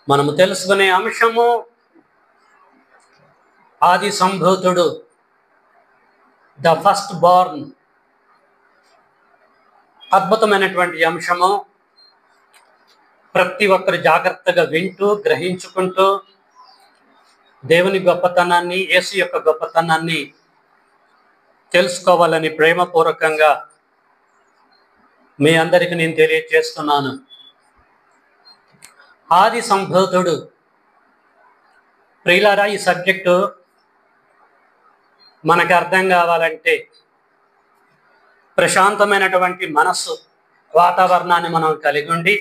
మనము తెలుసుకునే అంశము ఆది సంభూతుడు, ద ఫస్ట్ బార్న్. అద్భుతమైనటువంటి అంశము. ప్రతి ఒక్కరు జాగ్రత్తగా వింటూ గ్రహించుకుంటూ దేవుని గొప్పతనాన్ని, యేసు యొక్క గొప్పతనాన్ని తెలుసుకోవాలని ప్రేమపూర్వకంగా మీ అందరికీ నేను తెలియజేస్తున్నాను. ఆది సంభూతుడు. ప్రియులారా, ఈ సబ్జెక్టు మనకు అర్థం కావాలంటే ప్రశాంతమైనటువంటి మనస్సు వాతావరణాన్ని మనం కలిగి ఉండి,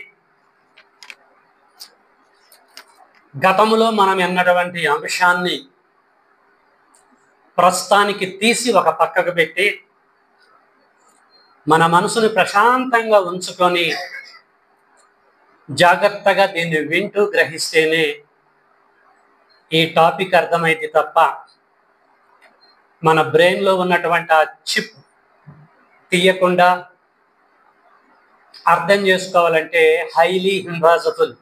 గతంలో మనం ఎన్నటువంటి అంశాన్ని ప్రస్తుతానికి తీసి ఒక పక్కకు పెట్టి మన మనసుని ప్రశాంతంగా ఉంచుకొని జాగ్రత్తగా దీన్ని వింటూ గ్రహిస్తేనే ఈ టాపిక్ అర్థమైంది తప్ప మన బ్రెయిన్లో ఉన్నటువంటి ఆ చిప్ తీయకుండా అర్థం చేసుకోవాలంటే హైలీ ఇంపాసిబుల్.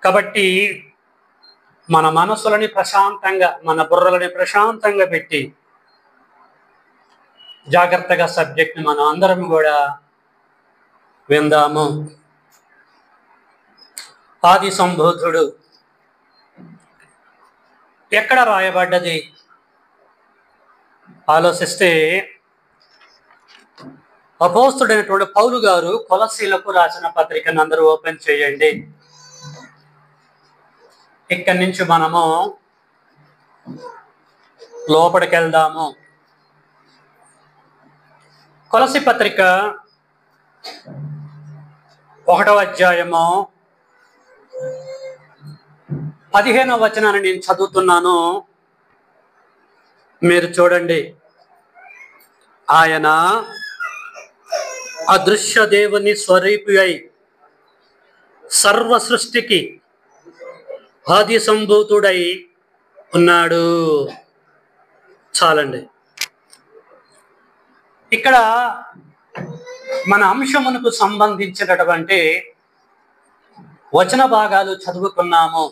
కాబట్టి మన మనసులని ప్రశాంతంగా, మన బుర్రలని ప్రశాంతంగా పెట్టి జాగ్రత్తగా సబ్జెక్ట్ని మనం అందరం కూడా విందాము. ఆది సంభూతుడు ఎక్కడ రాయబడ్డది ఆలోచిస్తే, అపోస్తుడైనటువంటి పౌలు గారు కొలస్సీలకు రాసిన పత్రికను అందరూ ఓపెన్ చేయండి. ఇక్కడి నుంచి మనము లోపలికి వెళ్దాము. కొలస్సీ పత్రిక 1వ అధ్యాయము 15వ వచనాన్ని నేను చదువుతున్నాను, మీరు చూడండి. ఆయన అదృశ్య దేవుని స్వరూపి అయి సర్వ సృష్టికి ఆది సంభూతుడై ఉన్నాడు. చాలండి. ఇక్కడ మన అంశమునకు సంబంధించినటువంటి వచన భాగాలు చదువుకున్నాము.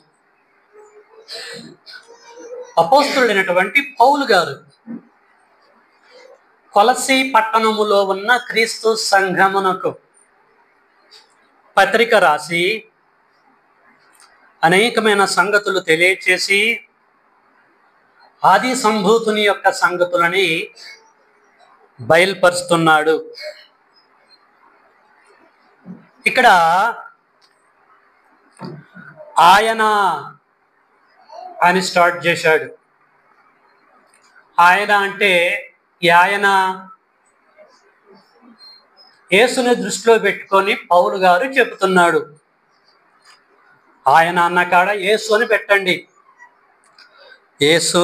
అపోస్తుడైనటువంటి పౌలు గారు కొలస్సీ పట్టణములో ఉన్న క్రీస్తు సంఘమునకు పత్రిక రాసి అనేకమైన సంగతులు తెలియచేసి ఆది సంభూతుని యొక్క సంగతులని బయలుపరుస్తున్నాడు. ఇక్కడ ఆయన అని స్టార్ట్ చేశాడు. ఆయన అంటే ఆయన యేసుని దృష్టిలో పెట్టుకొని పౌలు గారు చెబుతున్నాడు. ఆయన అన్న కాడ యేసు అని పెట్టండి. యేసు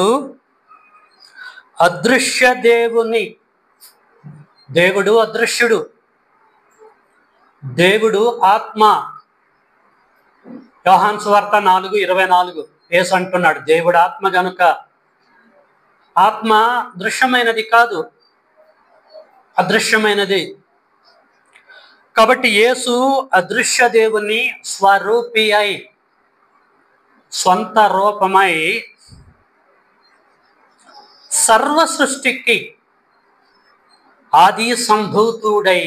అదృశ్య దేవుని, దేవుడు అదృశ్యుడు, దేవుడు ఆత్మ. యోహాను సువార్త 4:24 యేసు అంటున్నాడు, దేవుడు ఆత్మ గనుక ఆత్మ దృశ్యమైనది కాదు, అదృశ్యమైనది. కాబట్టి యేసు అదృశ్య దేవుని స్వరూపి అయి, స్వంత రూపమై సర్వ సృష్టికి ఆది సంభూతుడై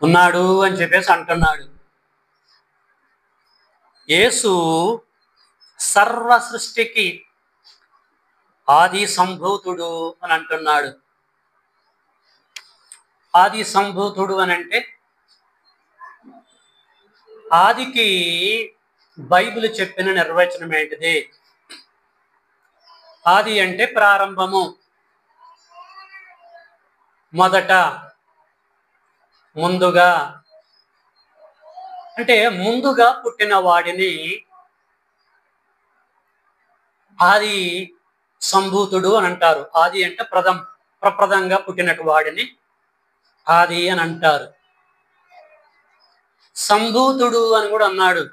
ఉన్నాడు అని చెప్పేసి అంటున్నాడు. యేసు సర్వ సృష్టికి ఆది సంభూతుడు అని అంటున్నాడు. ఆది సంభూతుడు అని అంటే, ఆదికి బైబిల్ చెప్పిన నిర్వచనం ఏంటిది? ఆది అంటే ప్రారంభము, మొదట, ముందుగా. అంటే ముందుగా పుట్టిన వాడిని ఆది సంభూతుడు అని అంటారు. ఆది అంటే ప్రప్రదంగా పుట్టినటు వాడిని ఆది అని అంటారు. సంభూతుడు అని కూడా అన్నాడు.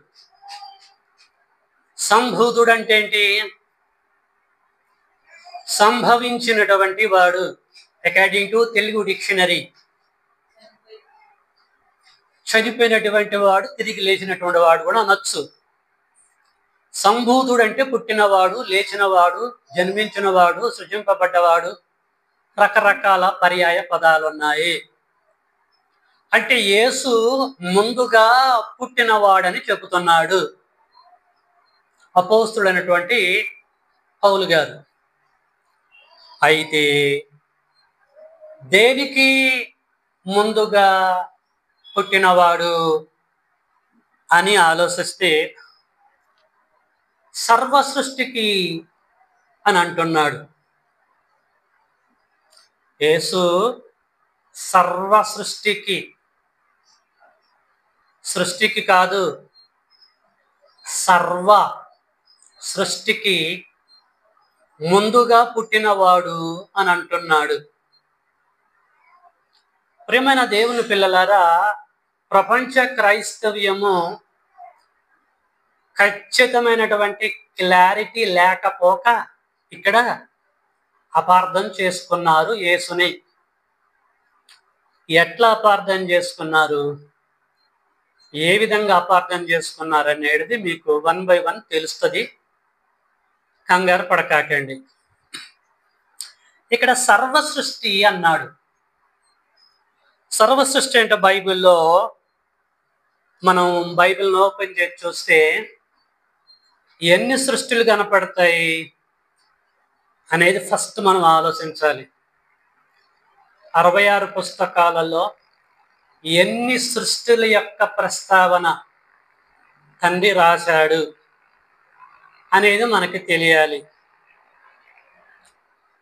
సంభూతుడు అంటే ఏంటి? సంభవించినటువంటి వాడు, అకార్డింగ్ టు తెలుగు డిక్షనరీ. చనిపోయినటువంటి వాడు తిరిగి లేచినటువంటి వాడు కూడా అనొచ్చు. సంభూతుడు అంటే పుట్టినవాడు, లేచినవాడు, జన్మించినవాడు, సృజింపబడ్డవాడు. రకరకాల పర్యాయ పదాలు ఉన్నాయి. అంటే యేసు ముందుగా పుట్టినవాడని చెబుతున్నాడు అపోస్తుడైనటువంటి పౌలు గారు. అయితే దేనికి ముందుగా పుట్టినవాడు అని ఆలోచిస్తే సర్వ సృష్టికి అని అంటున్నాడు. యేసు సర్వ సృష్టికి, సృష్టికి కాదు, సర్వ సృష్టికి ముందుగా పుట్టినవాడు అని అంటున్నాడు. ప్రియమైన దేవుని పిల్లలారా, ప్రపంచ క్రైస్తవ్యము ఖచ్చితమైనటువంటి క్లారిటీ లేకపోక ఇక్కడ అపార్థం చేసుకున్నారు యేసుని. ఎట్లా అపార్థం చేసుకున్నారు, ఏ విధంగా అపార్థం చేసుకున్నారు అనేది మీకు 1 by 1 తెలుస్తుంది. కంగారు పడకాకండి. ఇక్కడ సర్వ సృష్టి అన్నాడు. సర్వ సృష్టి అంటే బైబిల్లో మనం బైబిల్ని ఓపెన్ చేసి చూస్తే ఎన్ని సృష్టిలు కనపడతాయి అనేది ఫస్ట్ మనం ఆలోచించాలి. 66 పుస్తకాలలో ఎన్ని సృష్టిల యొక్క ప్రస్తావన తండ్రి రాశాడు అనేది మనకి తెలియాలి.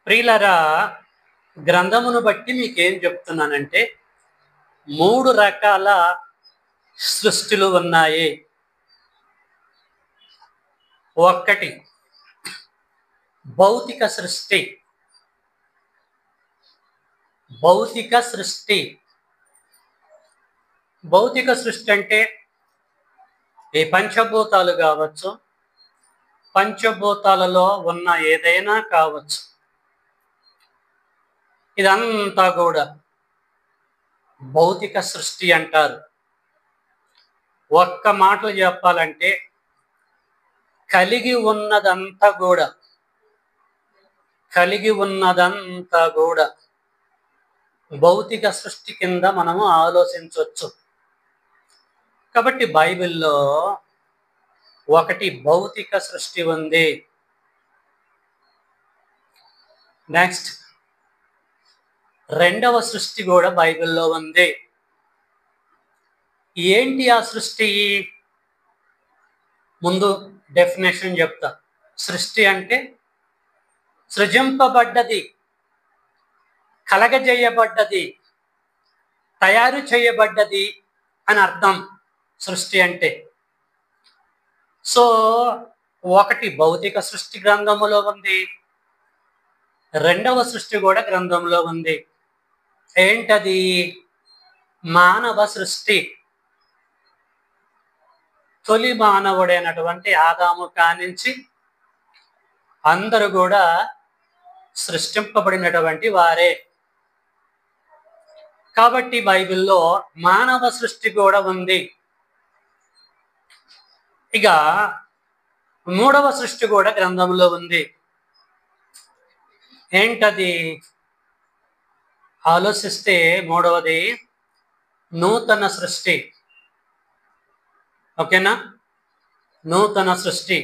ప్రియులారా, గ్రంథమును బట్టి మీకేం చెప్తున్నానంటే 3 రకాల సృష్టిలు ఉన్నాయి. ఒకటి భౌతిక సృష్టి. భౌతిక సృష్టి భౌతిక సృష్టి అంటే ఈ పంచభూతాలు కావచ్చు, పంచభూతాలలో ఉన్న ఏదైనా కావచ్చు. ఇదంతా కూడా భౌతిక సృష్టి అంటారు. ఒక్క మాటలు చెప్పాలంటే కలిగి ఉన్నదంతా కూడా భౌతిక సృష్టి కింద మనము ఆలోచించవచ్చు. కాబట్టి బైబిల్లో ఒకటి భౌతిక సృష్టి ఉంది. నెక్స్ట్ రెండవ సృష్టి కూడా బైబిల్లో ఉంది. ఏంటి ఆ సృష్టి? ముందు డెఫినేషన్ చెప్తా. సృష్టి అంటే సృజింపబడ్డది, కలగజేయబడ్డది, తయారు చేయబడ్డది అని అర్థం సృష్టి అంటే. సో ఒకటి భౌతిక సృష్టి గ్రంథములో ఉంది, రెండవ సృష్టి కూడా గ్రంథంలో ఉంది. ఏంటది? మానవ సృష్టి. తొలి మానవుడైనటువంటి ఆదాము కానించి అందరూ కూడా సృష్టింపబడినటువంటి వారే. కాబట్టి బైబిల్లో మానవ సృష్టి కూడా ఉంది. ఇక మూడవ సృష్టి కూడా గ్రంథంలో ఉంది. ఏంటది? ఆలోచిస్తే మూడవది నూతన సృష్టి. ఓకేనా? నూతన సృష్టి.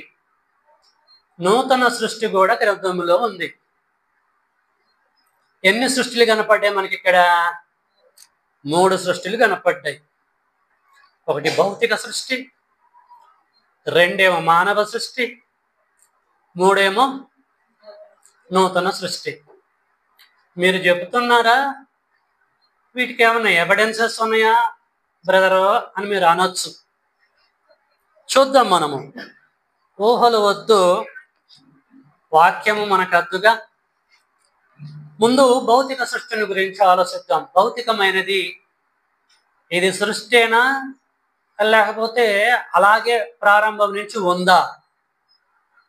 నూతన సృష్టి కూడా గ్రంథంలో ఉంది. ఎన్ని సృష్టిలు కనపడ్డాయి మనకి ఇక్కడ? 3 సృష్టిలు కనపడ్డాయి. ఒకటి భౌతిక సృష్టి, రెండేమో మానవ సృష్టి, మూడేమో నూతన సృష్టి. మీరు చెబుతున్నారా వీటికి ఏమైనా ఎవిడెన్సెస్ ఉన్నాయా బ్రదరు అని మీరు అనొచ్చు. చూద్దాం. మనము ఊహలు వద్దు, వాక్యము మనకు అద్దుగా. ముందు భౌతిక సృష్టిని గురించి ఆలోచిద్దాం. భౌతికమైనది ఇది సృష్టినా లేకపోతే అలాగే ప్రారంభం నుంచి ఉందా?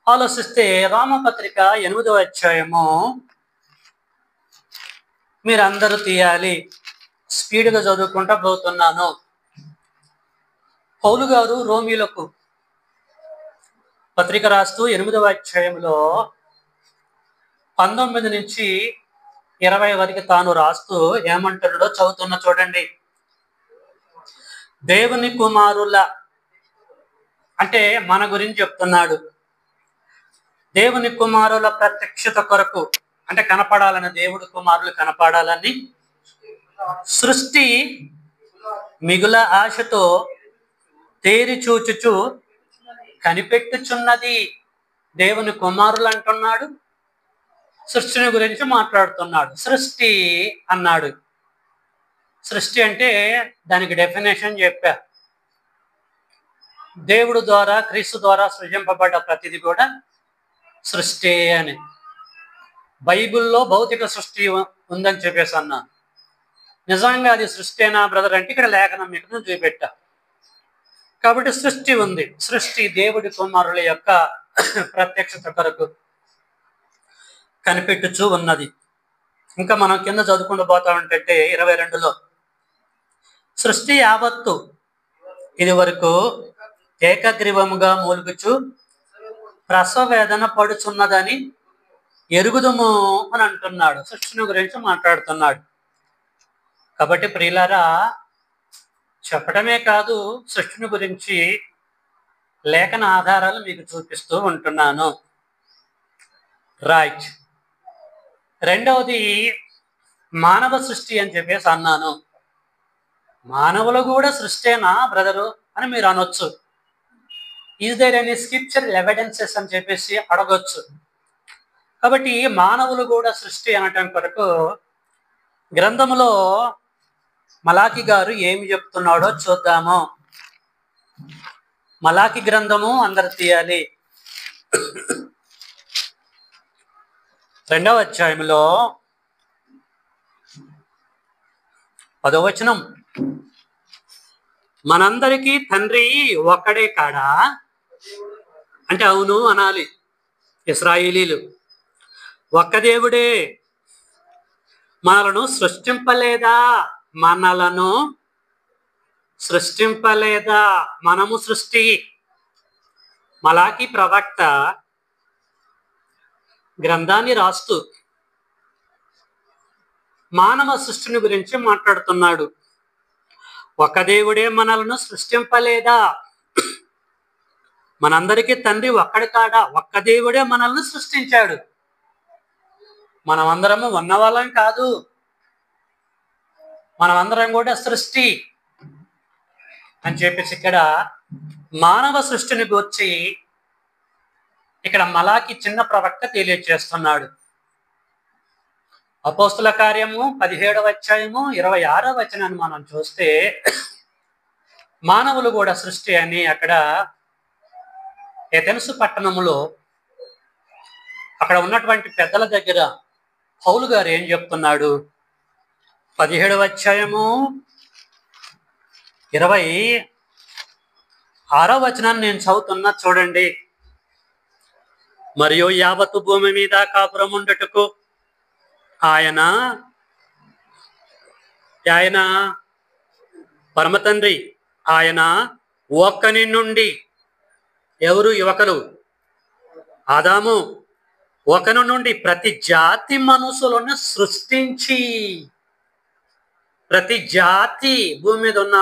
ఆలోచిస్తే రామపత్రిక 8వ అధ్యాయము మీరందరూ తీయాలి. స్పీడ్గా చదువుకుంటా పోతున్నాను. పౌలు గారు రోమీలకు పత్రిక రాస్తూ 8వ అధ్యాయంలో 19 నుంచి 20 వరకు తాను రాస్తూ ఏమంటాడో చదువుతున్న చూడండి. దేవుని కుమారుల అంటే మన గురించి చెప్తున్నాడు. దేవుని కుమారుల ప్రత్యక్షత కొరకు అంటే కనపడాలని, దేవుడి కుమారులు కనపడాలని సృష్టి మిగుల ఆశతో తేరి చూచుచు కనిపెట్టుచున్నది. దేవుని కుమారులు అంటున్నాడు, సృష్టిని గురించి మాట్లాడుతున్నాడు. సృష్టి అన్నాడు. సృష్టి అంటే దానికి డెఫినేషన్ చెప్పా. దేవుడు ద్వారా, క్రీస్తు ద్వారా సృజింపబడ్డ ప్రతిది కూడా సృష్టి అని. బైబిల్లో భౌతిక సృష్టి ఉందని చెప్పేసి అన్నా. నిజంగా అది సృష్టినా బ్రదర్ అంటే ఇక్కడ లేఖనం మీకు చూపెట్టా. కాబట్టి సృష్టి ఉంది. సృష్టి దేవుడి కుమారుల యొక్క ప్రత్యక్షత కొరకు కనిపెట్టుచూ ఉన్నది. ఇంకా మనం కింద చదువుకుంటూ పోతా ఉంటే 22లో సృష్టి యావత్తు ఇది వరకు ఏకగ్రీవముగా మూలుగుచు ప్రసవ వేదన పడుచున్నదని ఎరుగుదము అని అంటున్నాడు. సృష్టిని గురించి మాట్లాడుతున్నాడు. కాబట్టి ప్రియులారా, చెప్పడమే కాదు, సృష్టిని గురించి లేఖన ఆధారాలు మీకు చూపిస్తూ ఉంటున్నాను. రైట్. రెండవది మానవ సృష్టి అని చెప్పేసి అన్నాను. మానవులు కూడా సృష్టేనా బ్రదరు అని మీరు అనొచ్చు. Is there any scriptural evidences అని చెప్పేసి అడగొచ్చు. కాబట్టి మానవులు కూడా సృష్టి అనటం కొరకు గ్రంథములో మలాకి గారు ఏమి చెప్తున్నాడో చూద్దాము. మలాకి గ్రంథము అందరు తీయాలి. 2వ అధ్యాయంలో 10వ వచనం, మనందరికీ తండ్రి ఒక్కడే కాడా అంటే అవును అనాలి ఇశ్రాయేలీలు. ఒక్క దేవుడే మనలను సృష్టింపలేదా? మనలను సృష్టింపలేదా? మనము సృష్టి. మలాకి ప్రవక్త గ్రంథాన్ని రాస్తూ మానవ సృష్టిని గురించి మాట్లాడుతున్నాడు. ఒక దేవుడే మనలను సృష్టింపలేదా? మనందరికీ తండ్రి ఒక్కడి కాడా? ఒక్క దేవుడే మనల్ని సృష్టించాడు. మనమందరము ఉన్నవాళ్ళం కాదు, మనమందరం కూడా సృష్టి అని చెప్పేసి ఇక్కడ మానవ సృష్టిని గురించి ఇక్కడ మలాకి చిన్న ప్రవక్త తెలియజేస్తున్నాడు. అపోస్తుల కార్యము 17వ అధ్యాయము 26వ వచనాన్ని మనం చూస్తే మానవులు కూడా సృష్టి అని అక్కడ ఎథెన్సు పట్టణములో అక్కడ ఉన్నటువంటి పెద్దల దగ్గర పౌలు గారు ఏం చెప్తున్నాడు? 17వ అధ్యాయము 26వ వచనాన్ని నేను చదువుతున్నా చూడండి. మరియు యావత్తు భూమి మీద కాపురం ఉండుటకు ఆయన పరమతండ్రి ఆయన ఒక్కని నుండి, ఎవరు యువకులు? ఆదాము ఒకని నుండి ప్రతి జాతి మనుషులను సృష్టించి, ప్రతి జాతి భూమి మీద ఉన్న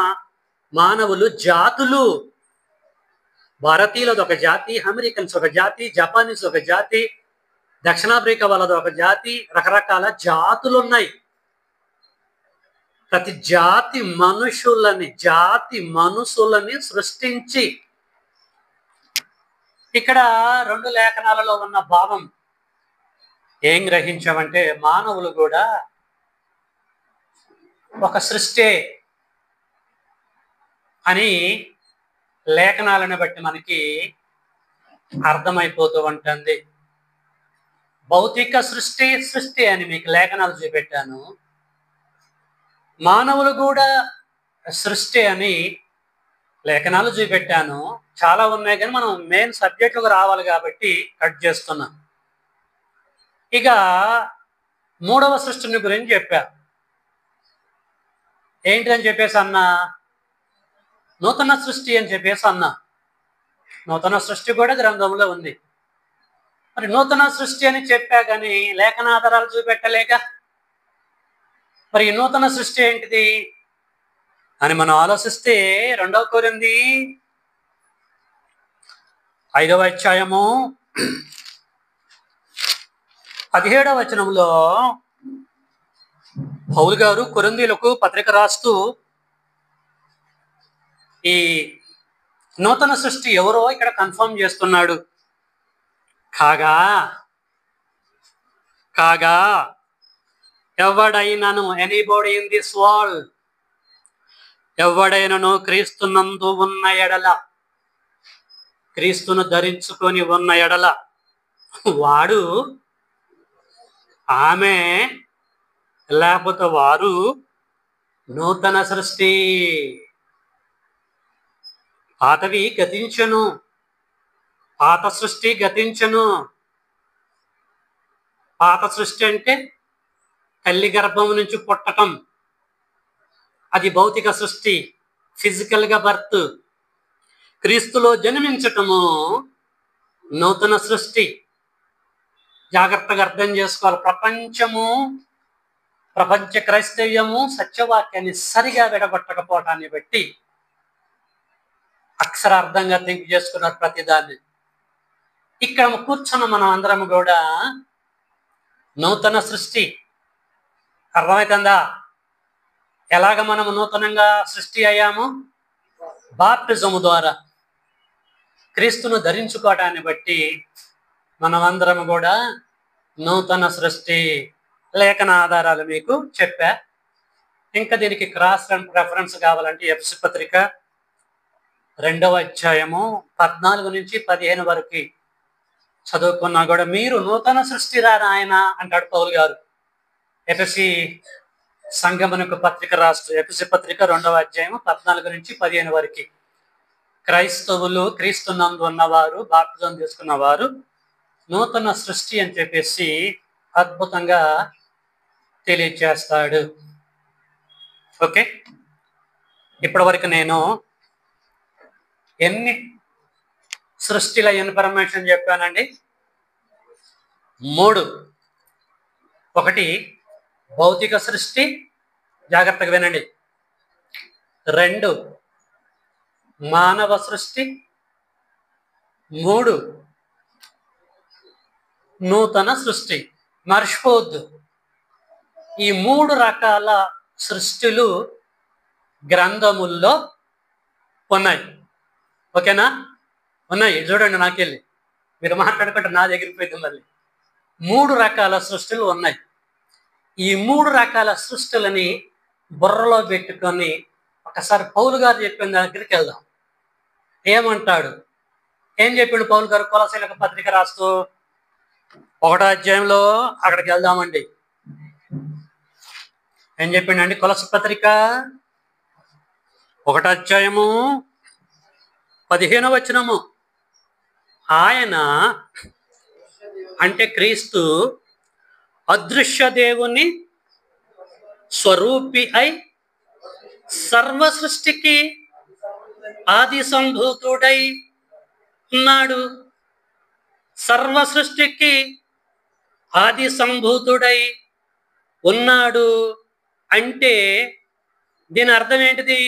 మానవులు జాతులు, భారతీయులది ఒక జాతి, అమెరికన్స్ ఒక జాతి, జపానీస్ ఒక జాతి, దక్షిణాఫ్రికా వాళ్ళది ఒక జాతి, రకరకాల జాతులు ఉన్నాయి. ప్రతి జాతి మనుషులని సృష్టించి, ఇక్కడ 2 లేఖనాలలో ఉన్న భావం ఏం గ్రహించామంటే మానవులు కూడా ఒక సృష్టి అని లేఖనాలను బట్టి మనకి అర్థమైపోతూ ఉంటుంది. భౌతిక సృష్టి అని మీకు లేఖనాలు చూపెట్టాను. మానవులు కూడా సృష్టి అని లేఖనాలు చూపెట్టాను. చాలా ఉన్నాయి కానీ మనం మెయిన్ సబ్జెక్టుకు రావాలి కాబట్టి కట్ చేస్తున్నాం. ఇక 3వ సృష్టిని గురించి చెప్పా. ఏంటి అని చెప్పేసి అన్నా, నూతన సృష్టి అని చెప్పేసి అన్నా. నూతన సృష్టి కూడా గ్రంథంలో ఉంది. మరి నూతన సృష్టి అని చెప్పా కానీ లేఖనాధారాలు చూపెట్టలేక మరి ఈ నూతన సృష్టి ఏంటిది అని మనం ఆలోచిస్తే 2 కొరింథీ 5వ అధ్యాయము 17వ వచనంలో పౌలు గారు కొరింథీయులకు పత్రిక రాస్తూ ఈ నూతన సృష్టి ఎవరో ఇక్కడ కన్ఫర్మ్ చేస్తున్నాడు. కాగా ఎవడైనను ఎనీబడి ఇన్ దిస్ వరల్డ్, ఎవడైనను క్రీస్తునందు ఉన్న ఎడల, క్రీస్తును ధరించుకొని ఉన్న ఎడల వాడు, ఆమె లేకపోతే వారు నూతన సృష్టి. పాతవి గతించను, పాత సృష్టి గతించను. పాత సృష్టి అంటే తల్లి గర్భం నుంచి పుట్టటం, అది భౌతిక సృష్టి, ఫిజికల్గా బర్త్. క్రీస్తులో జన్మించటము నూతన సృష్టి. జాగ్రత్తగా అర్థం చేసుకోవాలి. ప్రపంచ క్రైస్తవ్యము సత్యవాక్యాన్ని సరిగా విడగొట్టకపోవటాన్ని బట్టి అక్షరార్థంగా థింక్ చేసుకున్నారు ప్రతిదాన్ని. ఇక్కడ కూర్చున్న మనం అందరం కూడా నూతన సృష్టి. అర్థమవుతుందా? ఎలాగ మనము నూతనంగా సృష్టి అయ్యాము? బాప్టిజము ద్వారా. క్రీస్తును ధరించుకోవటాన్ని బట్టి మనమందరం కూడా నూతన సృష్టి. లేఖన ఆధారాలు మీకు చెప్పా. ఇంకా దీనికి క్రాస్ రెఫరెన్స్ కావాలంటే ఎఫెసీ పత్రిక 2వ అధ్యాయము 14 నుంచి 15 వరకు చదువుకున్నా కూడా మీరు నూతన సృష్టి రాని ఆయన అంటాడు పౌలు గారు. ఎఫెసీ సంఘమునకు పత్రిక రాస్తూ ఎఫెసీ పత్రిక 2వ అధ్యాయము 14 నుంచి 15 వరకు క్రైస్తవులు, క్రీస్తునందు ఉన్నవారు, బాప్తిజం తీసుకున్నవారు నూతన సృష్టి అని చెప్పేసి అద్భుతంగా తెలియజేస్తాడు. ఓకే, ఇప్పటి వరకు నేను ఎన్ని సృష్టిల ఇన్ఫర్మేషన్ చెప్పానండి? 3. ఒకటి భౌతిక సృష్టి, జాగ్రత్తగా వినండి. 2 మానవ సృష్టి. 3 నూతన సృష్టి. మర్చిపోవద్దు, ఈ 3 రకాల సృష్టిలు గ్రంథముల్లో ఉన్నాయి. ఓకేనా? ఉన్నాయి, చూడండి. నాకెళ్ళి మీరు మాట్లాడుకుంటే నా దగ్గరికి పోయింది. మళ్ళీ 3 రకాల సృష్టిలు ఉన్నాయి. ఈ 3 రకాల సృష్టిలని బుర్రలో పెట్టుకొని ఒకసారి పౌలు గారు చెప్పిన దగ్గరికి వెళ్దాం. ఏమంటాడు? ఏం చెప్పిండు పౌలు గారు కొలస్సీయులకు పత్రిక రాస్తూ? 1వ అధ్యాయంలో అక్కడికి వెళ్దామండి. ఏం చెప్పిండండి? కొలస్సీ పత్రిక 1వ అధ్యాయము 15వ వచనము. ఆయన అంటే క్రీస్తు అదృశ్య దేవుని స్వరూపి అయి సర్వ సృష్టికి ఆది సంభూతుడై ఉన్నాడు. సర్వ సృష్టికి ఆది సంభూతుడై ఉన్నాడు అంటే దీని అర్థం ఏంటిది?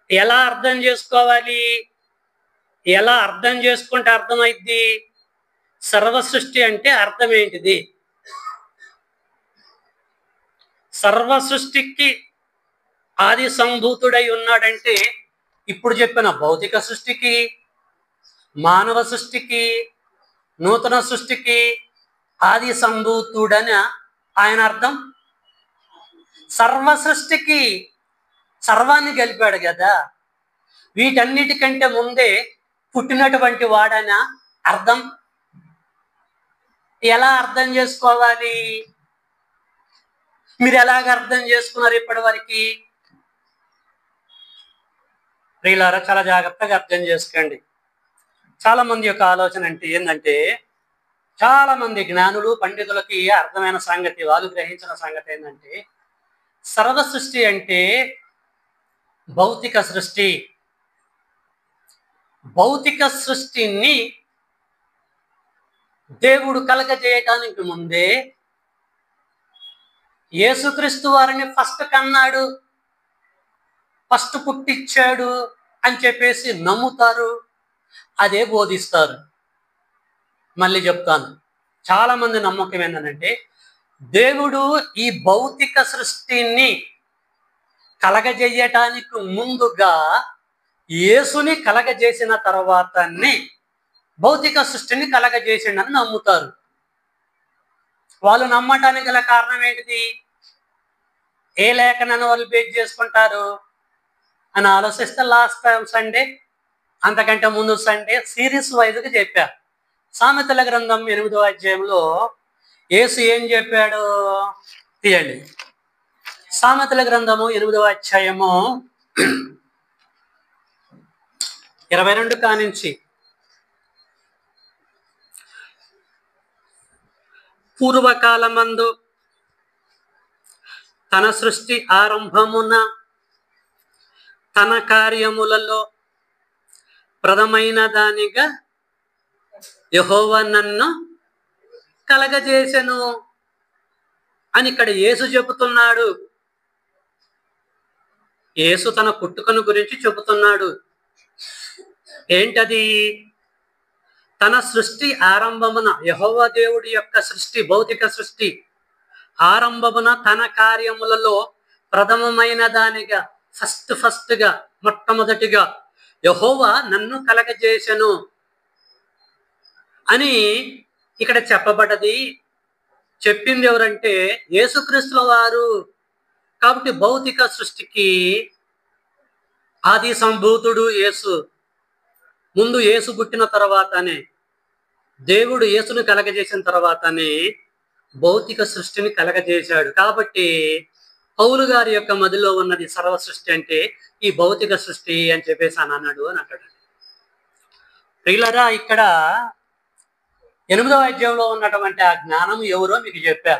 ఎలా అర్థం చేసుకోవాలి? ఎలా అర్థం చేసుకుంటే అర్థమైద్ది? సర్వ సృష్టి అంటే అర్థం ఏంటిది? సర్వ సృష్టికి ఆది సంభూతుడై ఉన్నాడంటే ఇప్పుడు చెప్పిన భౌతిక సృష్టికి, మానవ సృష్టికి, నూతన సృష్టికి ఆది సంభూతుడని ఆయన అర్థం. సర్వ సృష్టికి సర్వాన్ని గెలిపాడు కదా, వీటన్నిటికంటే ముందే పుట్టినటువంటి వాడని అర్థం. ఎలా అర్థం చేసుకోవాలి? మీరు ఎలాగ అర్థం చేసుకున్నారు ఇప్పటి వరకు? ప్రియులారా, చాలా జాగ్రత్తగా అర్థం చేసుకోండి. చాలా మంది యొక్క ఆలోచన అంటే ఏంటంటే, చాలా మంది జ్ఞానులు, పండితులకి అర్థమైన సంగతి, వాళ్ళు గ్రహించిన సంగతి ఏంటంటే, సర్వ సృష్టి అంటే భౌతిక సృష్టి. భౌతిక సృష్టిని దేవుడు కలగజేయటానికి ముందే యేసుక్రీస్తు వారిని ఫస్ట్ కన్నాడు, ఫస్ట్ పుట్టించాడు అని చెప్పేసి నమ్ముతారు, అదే బోధిస్తారు. మళ్ళీ చెప్తాను, చాలా మంది నమ్మకం ఏంటంటే దేవుడు ఈ భౌతిక సృష్టిని కలగజేయటానికి ముందుగా యేసుని కలగజేసిన తర్వాతనే భౌతిక సృష్టిని కలగజేసిండని నమ్ముతారు. వాళ్ళు నమ్మటానికి గల కారణం ఏంటిది? ఏ లేఖనాన్ని వాళ్ళు బేస్ చేసుకుంటారు అని ఆలోచిస్తే లాస్ట్ సండే, అంతకంటే ముందు సండే సిరీస్ వైజ్గా చెప్పా. సామెతల గ్రంథం 8వ అధ్యాయంలో యేసు ఏం చెప్పాడు తీయండి. సామెతల గ్రంథము 8వ అధ్యాయము 22 కానించి. పూర్వకాలమందు తన సృష్టి ఆరంభమున తన కార్యములలో ప్రథమైన దానిగా యెహోవా నన్ను కలగజేసెను అని ఇక్కడ యేసు చెబుతున్నాడు. యేసు తన పుట్టుకను గురించి చెబుతున్నాడు. ఏంటది? తన సృష్టి ఆరంభమున, యెహోవా దేవుడి యొక్క సృష్టి, భౌతిక సృష్టి ఆరంభమున తన కార్యములలో ప్రథమమైన దానిగా, ఫస్ట్గా, మొట్టమొదటిగా యెహోవా నన్ను కలగజేసెను అని ఇక్కడ చెప్పబడ్డది. చెప్పింది ఎవరంటే యేసుక్రీస్తుల వారు. కాబట్టి భౌతిక సృష్టికి ఆది సంభూతుడు యేసు. ముందు యేసు పుట్టిన తర్వాతనే, దేవుడు యేసును కలగజేసిన తర్వాతనే భౌతిక సృష్టిని కలగజేశాడు. కాబట్టి పౌలు గారి యొక్క మదిలో ఉన్నది సర్వ సృష్టి అంటే ఈ భౌతిక సృష్టి అని చెప్పేసి అన్నాడు అని అంటాడు. ప్రియులరా, ఇక్కడ 8వ అధ్యాయంలో ఉన్నటువంటి ఆ జ్ఞానం ఎవరో మీకు చెప్పా.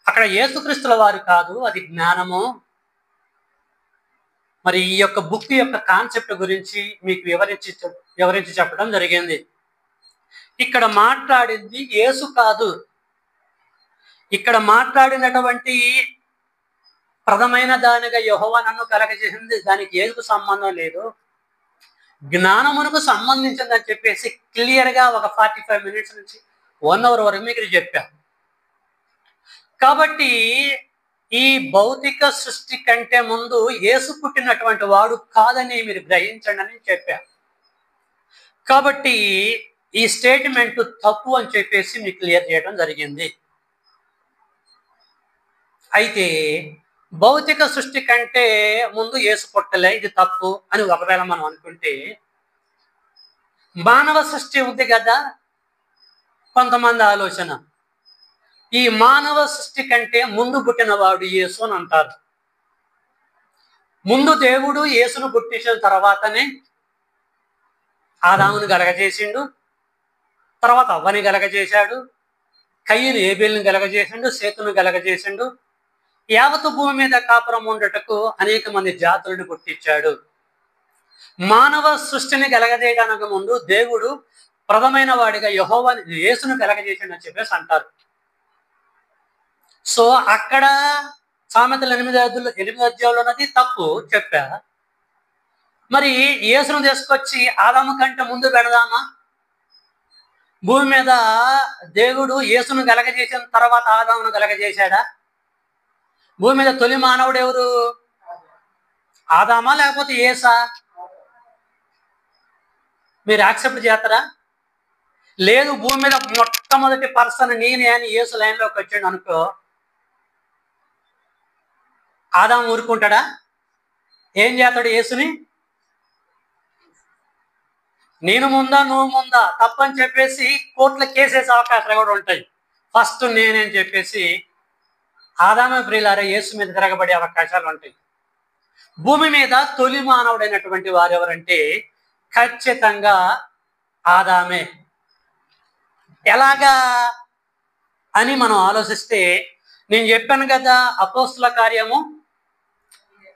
అక్కడ యేసుక్రీస్తుల వారు కాదు, అది జ్ఞానము. మరి ఈ యొక్క బుక్ యొక్క కాన్సెప్ట్ గురించి మీకు వివరించి చెప్పడం జరిగింది. ఇక్కడ మాట్లాడింది యేసు కాదు. ఇక్కడ మాట్లాడినటువంటి ప్రథమైన దానిగా యెహోవా నన్ను కలగజేసింది, దానికి యేసుకు సంబంధం లేదు, జ్ఞానమునకు సంబంధించిందని చెప్పేసి క్లియర్గా ఒక 45 మినిట్స్ నుంచి 1 అవర్ వరకు మీకు చెప్పా. కాబట్టి ఈ భౌతిక సృష్టి కంటే ముందు యేసు పుట్టినటువంటి వాడు కాదని మీరు గ్రహించండి అని చెప్పా. కాబట్టి ఈ స్టేట్మెంట్ తప్పు అని చెప్పేసి మీకు క్లియర్ చేయడం జరిగింది. అయితే భౌతిక సృష్టి కంటే ముందు యేసు పుట్టలే, ఇది తప్పు అని ఒకవేళ మనం అనుకుంటే, మానవ సృష్టి ఉంది కదా, కొంతమంది ఆలోచన ఈ మానవ సృష్టి కంటే ముందు పుట్టినవాడు యేసు అని అంటారు. ముందు దేవుడు యేసును పుట్టించిన తర్వాతనే ఆదామును గలగజేసిండు, తర్వాత అవ్వని గలగజేశాడు, కయ్యను ఏబేలును గలగజేసిండు, సేతును గలగజేసిండు, యావత్తు భూమి మీద కాపురం ఉండటకు అనేక మంది జాతులను పుట్టించాడు. మానవ సృష్టిని కలగజేయడానికి ముందు దేవుడు ప్రథమైన వాడిగా యెహోవాని, యేసును కలగజేసిండు అని చెప్పేసి అంటారు. సో అక్కడ సామెతలు 8వ అధ్యాయంలో ఉన్నది తప్పు చెప్పా. మరి యేసును తీసుకొచ్చి ఆదాము కంటే ముందు పెడదామా? భూమి మీద దేవుడు యేసును కలగజేసిన తర్వాత ఆదామును కలగజేశాడా? భూమి మీద తొలి మానవుడు ఎవరు? ఆదామా లేకపోతే యేసా? మీరు యాక్సెప్ట్ చేస్తారా? లేదు, భూమి మీద మొట్టమొదటి పర్సన్ నేనే అని యేసు లైన్లోకి వచ్చాడు అనుకో, ఆదాము ఊరుకుంటాడా? ఏం చేస్తాడు యేసుని? నేను ముందా నువ్వు ముందా తప్పని చెప్పేసి కోర్టులో కేసేసే అవకాశాలు కూడా ఉంటాయి. ఫస్ట్ నేనేని చెప్పేసి ఆదాము ప్రియులారా యేసు మీద తిరగబడే అవకాశాలు ఉంటాయి. భూమి మీద తొలి మానవుడైనటువంటి వారు ఎవరంటే ఖచ్చితంగా ఆదామే. ఎలాగా అని మనం ఆలోచిస్తే, నేను చెప్పాను కదా, అపోస్తుల కార్యము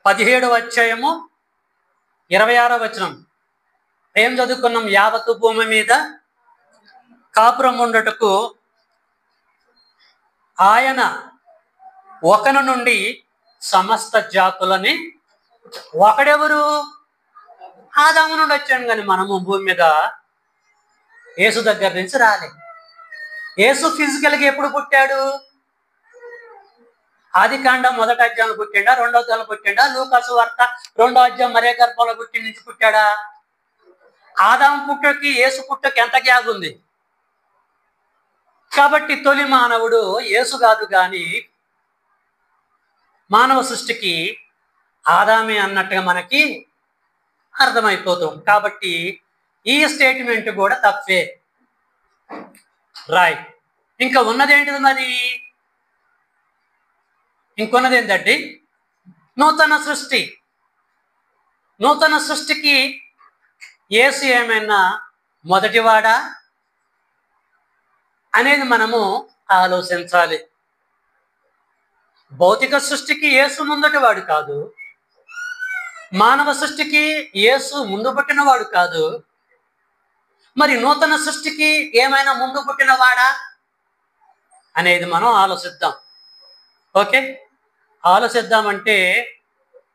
17వ అధ్యాయము 26వ వచనం ఏం చదువుకున్నాం? యావత్తు భూమి మీద కాపురం ఉండటకు ఆయన ఒకను నుండి సమస్త జాతులని. ఒకడెవరు? ఆదాము నుండి వచ్చాను, కానీ మనము భూమి మీద యేసు దగ్గర నుంచి రాలే. యేసు ఫిజికల్గా ఎప్పుడు పుట్టాడు? ఆదికాండం 1వ అధ్యాయంలో పుట్టిండా, 2వ అధ్యాయంలో పుట్టిండా? లూకాసు వార్త 2వ అధ్యాయం మరియ గర్భంలో పుట్టి నుంచి పుట్టాడా? ఆదాము పుట్టకి యేసు పుట్టకి ఎంత గ్యాప్ ఉంది? కాబట్టి తొలి మానవుడు యేసు కాదు, కానీ మానవ సృష్టికి ఆదామే అన్నట్టుగా మనకి అర్థమైపోతుంది. కాబట్టి ఈ స్టేట్మెంట్ కూడా తప్పే. రైట్. ఇంకా ఉన్నదేంటిది మరి? ఇంకొన్నది ఏంటంటే నూతన సృష్టి. నూతన సృష్టికి యేసు ఏమైనా మొదటివాడా అనేది మనము ఆలోచించాలి. భౌతిక సృష్టికి యేసు ముందటివాడు కాదు, మానవ సృష్టికి యేసు ముందు పుట్టినవాడు కాదు. మరి నూతన సృష్టికి ఏమైనా ముందు పుట్టినవాడా అనేది మనం ఆలోచిద్దాం. ఓకే, ఆలోచిద్దామంటే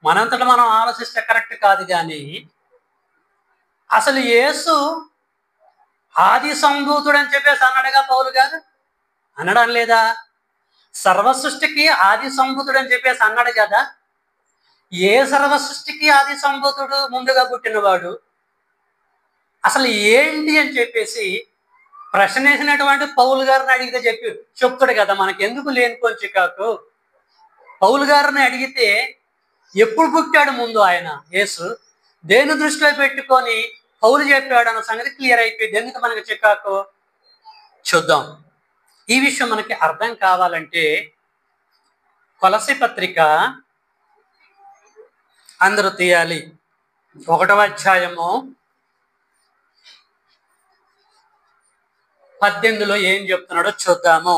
మనంతటా మనం ఆలోచిస్తే కరెక్ట్ కాదు, కానీ అసలు యేసు ఆది సంభూతుడు అని చెప్పేసి అన్నాడుగా పౌలు గారు. అనడం లేదా? సర్వ సృష్టికి ఆది సంభూతుడు అని చెప్పేసి అన్నాడు కదా. ఏ సర్వ సృష్టికి ఆది సంభూతుడు ముందుగా పుట్టినవాడు అసలు ఏంటి అని చెప్పేసి ప్రశ్న వేసినటువంటి పౌలు గారిని అడిగితే చెప్తాడు కదా. మనకి ఎందుకు లేనిపోని చికాకు? పౌలు గారిని అడిగితే ఎప్పుడు పుట్టాడు ముందు ఆయన యేసు, దేని దృష్టిలో పెట్టుకొని పౌలు చెప్పాడు అన్న సంగతి క్లియర్ అయిపోయింది. ఎందుకు మనకి చికాకు? చూద్దాం. ఈ విషయం మనకి అర్థం కావాలంటే కొలస్సీ పత్రిక అందరూ తీయాలి. 1వ అధ్యాయము 18లో ఏం చెప్తున్నాడో చూద్దాము.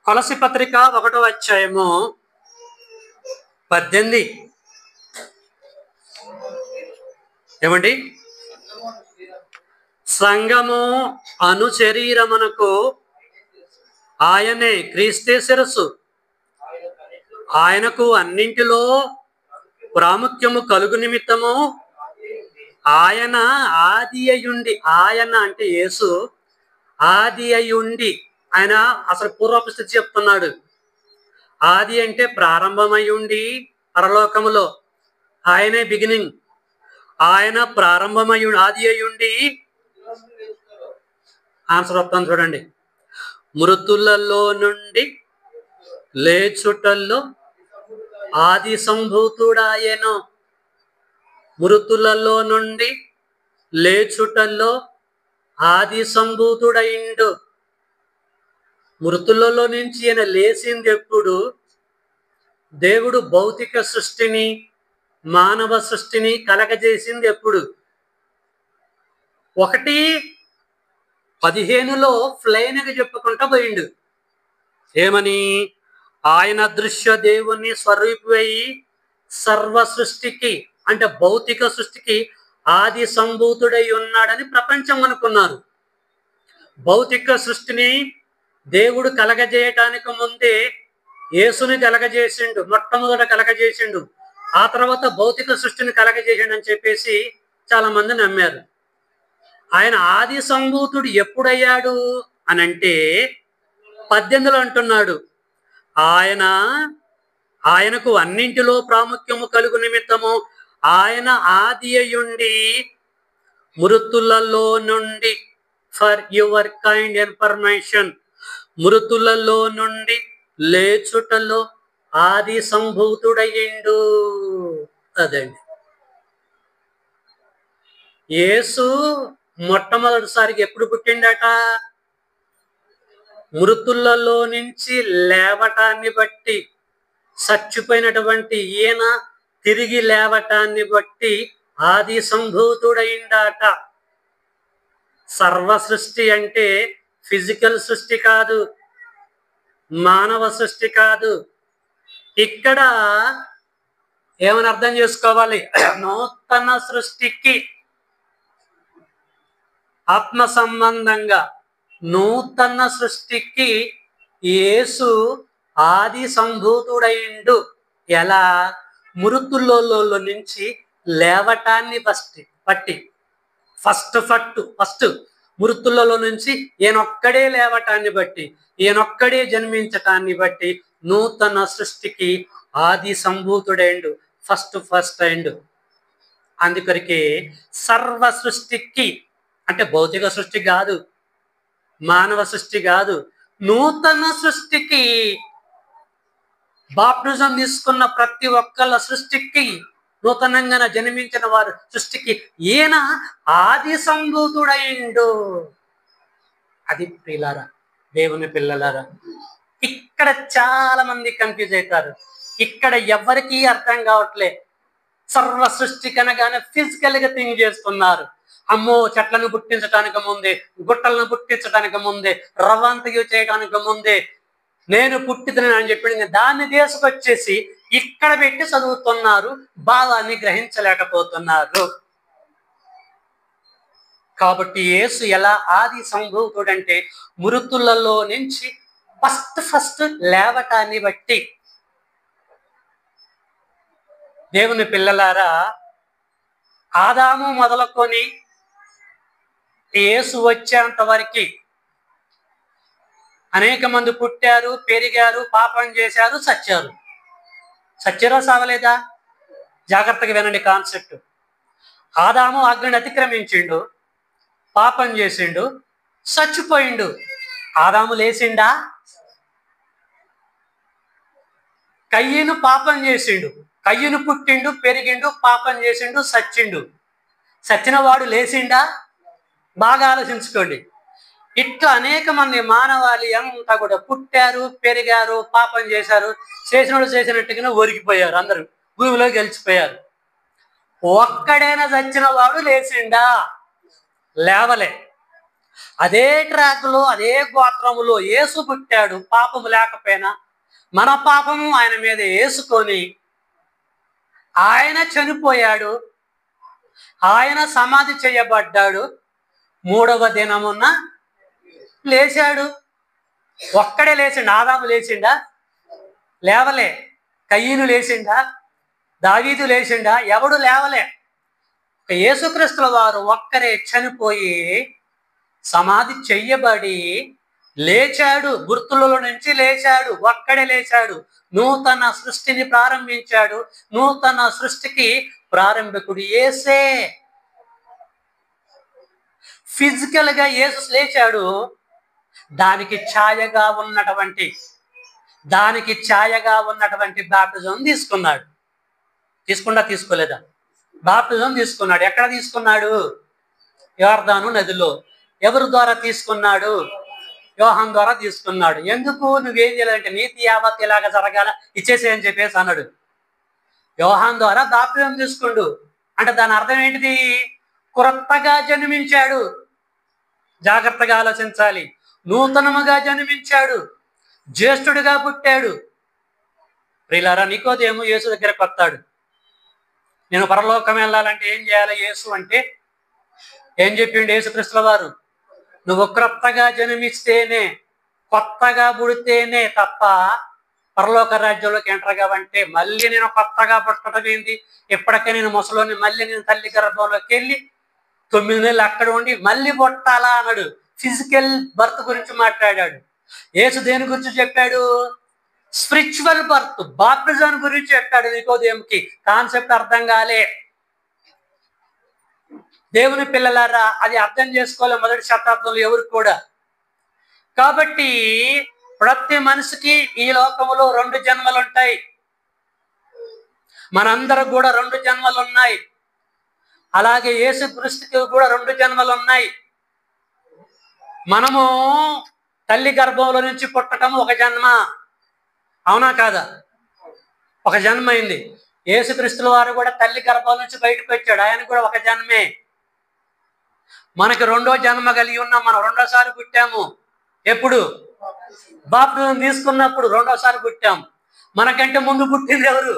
కొలస్సీ పత్రిక 1వ అధ్యాయము 18. ఏమండి? సంఘము అను శరీరమునకు ఆయనే క్రీస్తే శిరస్సు, ఆయనకు అన్నింటిలో ప్రాముఖ్యము కలుగు నిమిత్తము ఆయన ఆది అయ్యుండి. ఆయన అంటే యేసు ఆది అయ్యుండి. ఆయన అసలు పూర్వపు స్థితి చెప్తున్నాడు. ఆది అంటే ప్రారంభమై ఉండి, పరలోకములో ఆయనే బిగినింగ్. ఆయన ప్రారంభమై ఆది అయ్యుండి. ఆన్సర్ వస్తాను చూడండి. మృతులలో నుండి లేచుటల్లో ఆది సంభూతుడాయను. మృతులలో నుండి లేచుటల్లో ఆది సంభూతుడైండు. మృతులలో నుంచి ఈయన లేచింది ఎప్పుడు? దేవుడు భౌతిక సృష్టిని మానవ సృష్టిని కలగజేసింది ఎప్పుడు? 1:15లో ఫ్లైన్గా చెప్పుకుంటా పోయిండు. ఏమని? ఆయన దృశ్య దేవుని స్వరూపై సర్వ సృష్టికి అంటే భౌతిక సృష్టికి ఆది సంభూతుడై ఉన్నాడని ప్రపంచం అనుకున్నారు. భౌతిక సృష్టిని దేవుడు కలగజేయటానికి ముందే యేసుని కలగజేసిండు, మొట్టమొదట కలగజేసిండు. ఆ తర్వాత భౌతిక సృష్టిని కలగజేసిండు అని చెప్పేసి చాలా మంది నమ్మారు. ఆయన ఆది సంభూతుడు ఎప్పుడయ్యాడు అనంటే 18లో అంటున్నాడు, ఆయనకు అన్నింటిలో ప్రాముఖ్యము కలుగు నిమిత్తము ఆయన ఆది అయ్యుండి మృతులలో నుండి, ఫర్ యువర్ కైండ్ ఇన్ఫర్మేషన్, మృతులలో నుండి లేచుటలో ఆది సంభూతుడయ్యిండు. అదండి. యేసు మొట్టమొదటిసారికి ఎప్పుడు పుట్టిండట? మృతులలో నుంచి లేవటాన్ని బట్టి, చచ్చిపోయినటువంటి ఈయన తిరిగి లేవటాన్ని బట్టి ఆది సంభూతుడైండట. సర్వ సృష్టి అంటే ఫిజికల్ సృష్టి కాదు, మానవ సృష్టి కాదు. ఇక్కడ ఏమని అర్థం చేసుకోవాలి? నూతన సృష్టికి ఆత్మ సంబంధంగా నూతన సృష్టికి యేసు ఆది సంభూతుడైండు. ఎలా? మృతులలో నుంచి లేవటాన్ని బట్టి ఫస్ట్ మృతులలో నుంచి ఈయనొక్కడే లేవటాన్ని బట్టి, ఈయనొక్కడే జన్మించటాన్ని బట్టి నూతన సృష్టికి ఆది సంభూతుడైండు, ఫస్ట్ అయిండు. అందుకొరికి సర్వ సృష్టికి అంటే భౌతిక సృష్టి కాదు, మానవ సృష్టి కాదు, నూతన సృష్టికి బాప్టిజం తీసుకున్న ప్రతి ఒక్కళ్ళ సృష్టికి, నూతనంగా జన్మించిన వారి సృష్టికి ఈయన ఆది సంభూతుడైండు. అది ప్రియులారా, దేవుని పిల్లలారా, ఇక్కడ చాలా మంది కన్ఫ్యూజ్ అవుతారు. ఇక్కడ ఎవరికీ అర్థం కావట్లే. సర్వ సృష్టి కనగానే ఫిజికల్ గా థింక్ చేస్తున్నారు. అమ్మో, చెట్లను పుట్టించడానికి ముందే, గుట్టలను పుట్టించడానికి ముందే, రవ్వంతకి చేయడానికి ముందే నేను పుట్టిదని అని చెప్పింది. దాన్ని తీసుకొచ్చేసి ఇక్కడ పెట్టి చదువుతున్నారు, భావాన్ని గ్రహించలేకపోతున్నారు. కాబట్టి యేసు ఎలా ఆది సంభూతుడంటే మృతులలో నుంచి ఫస్ట్ లేవటాన్ని బట్టి. దేవుని పిల్లలారా, ఆదాము మొదలుకొని యేసు వచ్చేంత వరకు అనేక మంది పుట్టారు, పెరిగారు, పాపం చేశారు, చచ్చారు. చచ్చారా, సావలేదా? జాగ్రత్తగా వినండి కాన్సెప్ట్. ఆదాము అగ్నిని అతిక్రమించిండు, పాపం చేసిండు, చచ్చిపోయిండు. ఆదాము లేచిండా? కయ్యను పాపం చేసిండు, కయ్యను పుట్టిండు, పెరిగిండు, పాపం చేసిండు, చచ్చిండు. చచ్చిన వాడు లేచిండా? బాగా ఆలోచించుకోండి. ఇట్లా అనేక మంది మానవాళి అంతా కూడా పుట్టారు, పెరిగారు, పాపం చేశారు, చేసినోడు చేసినట్టుగానే ఒరిగిపోయారు, అందరూ భూమిలో గెలిచిపోయారు. ఒక్కడైనా చచ్చిన వాడు లేచిండా? లేవలే. అదే ట్రాక్లో, అదే గోత్రములో యేసు పుట్టాడు, పాపము లేకపోయినా మన పాపము ఆయన మీద వేసుకొని ఆయన చనిపోయాడు, ఆయన సమాధి చేయబడ్డాడు, మూడవ దినమున లేచాడు. ఒక్కడే లేచిండు. ఆదాము లేచిండా? లేవలే. కయ్యను లేచిండా? దావీదు లేచిండా? ఎవడు లేవలే. యేసుక్రీస్తుల వారు ఒక్కరే చనిపోయి సమాధి చెయ్యబడి లేచాడు, గుర్తులలో నుంచి లేచాడు, ఒక్కడే లేచాడు, నూతన సృష్టిని ప్రారంభించాడు. నూతన సృష్టికి ప్రారంభికుడు యేసే. ఫిజికల్ గా యేసు లేచాడు. దానికి ఛాయగా ఉన్నటువంటి బాప్టిజం తీసుకున్నాడు. తీసుకోలేదా? బాప్టిజం తీసుకున్నాడు. ఎక్కడ తీసుకున్నాడు? యోర్దాను నదిలో. ఎవరి ద్వారా తీసుకున్నాడు? యోహాను ద్వారా తీసుకున్నాడు. ఎందుకు? నువ్వేం చేయాలంటే నీతి యావత్ ఇలాగా జరగాల, ఇచ్చేసేయని చెప్పేసి అన్నాడు. యోహాను ద్వారా బాప్టిజం తీసుకుండు అంటే దాని అర్థం ఏంటిది? క్రొత్తగా జన్మించాడు. జాగ్రత్తగా ఆలోచించాలి. నూతనముగా జన్మించాడు, జ్యేష్ఠుడిగా పుట్టాడు. ప్రియులారా, నికోదేము యేసు దగ్గరకు వస్తాడు. నేను పరలోకం వెళ్ళాలంటే ఏం చేయాలి యేసు అంటే? ఏం చెప్పిండు యేసుక్రీస్తుల వారు? నువ్వు క్రొత్తగా జన్మిస్తేనే, కొత్తగా పుడితేనే తప్ప పరలోక రాజ్యంలోకి ఎంటర్ కావంటే, మళ్ళీ నేను కొత్తగా పుట్టడం ఏంటి? ఇప్పటికే నేను ముసలోని, మళ్ళీ నేను తల్లి గర్భంలోకి వెళ్ళి 9 నెలలు అక్కడ ఉండి మళ్ళీ పుట్టాలా అన్నాడు. ఫిజికల్ బర్త్ గురించి మాట్లాడాడు. యేసు దేని గురించి చెప్పాడు? స్పిరిచువల్ బర్త్, బాప్టిజం గురించి చెప్పాడు నికోదేముకి. కాన్సెప్ట్ అర్థం కాలే. దేవుని పిల్లలారా, అది అర్థం చేసుకోవాలి మొదటి శతాబ్దంలో ఎవరు కూడా. కాబట్టి ప్రతి మనిషికి ఈ లోకంలో 2 జన్మలు ఉంటాయి. మనందరూ కూడా 2 జన్మలు ఉన్నాయి. అలాగే యేసుక్రీస్తుకి కూడా 2 జన్మలు ఉన్నాయి. మనము తల్లి గర్భంలో నుంచి పుట్టడం ఒక జన్మ, అవునా కాదా? ఒక జన్మ అయింది. యేసుక్రీస్తుల వారు కూడా తల్లి గర్భం నుంచి బయటకు వచ్చాడు, ఆయన కూడా ఒక జన్మే. మనకి 2వ జన్మ కలిగి ఉన్నాం. మనం 2వసారి పుట్టాము. ఎప్పుడు? బాప్టిజం తీసుకున్నప్పుడు 2వసారి పుట్టాం. మనకంటే ముందు పుట్టింది ఎవరు?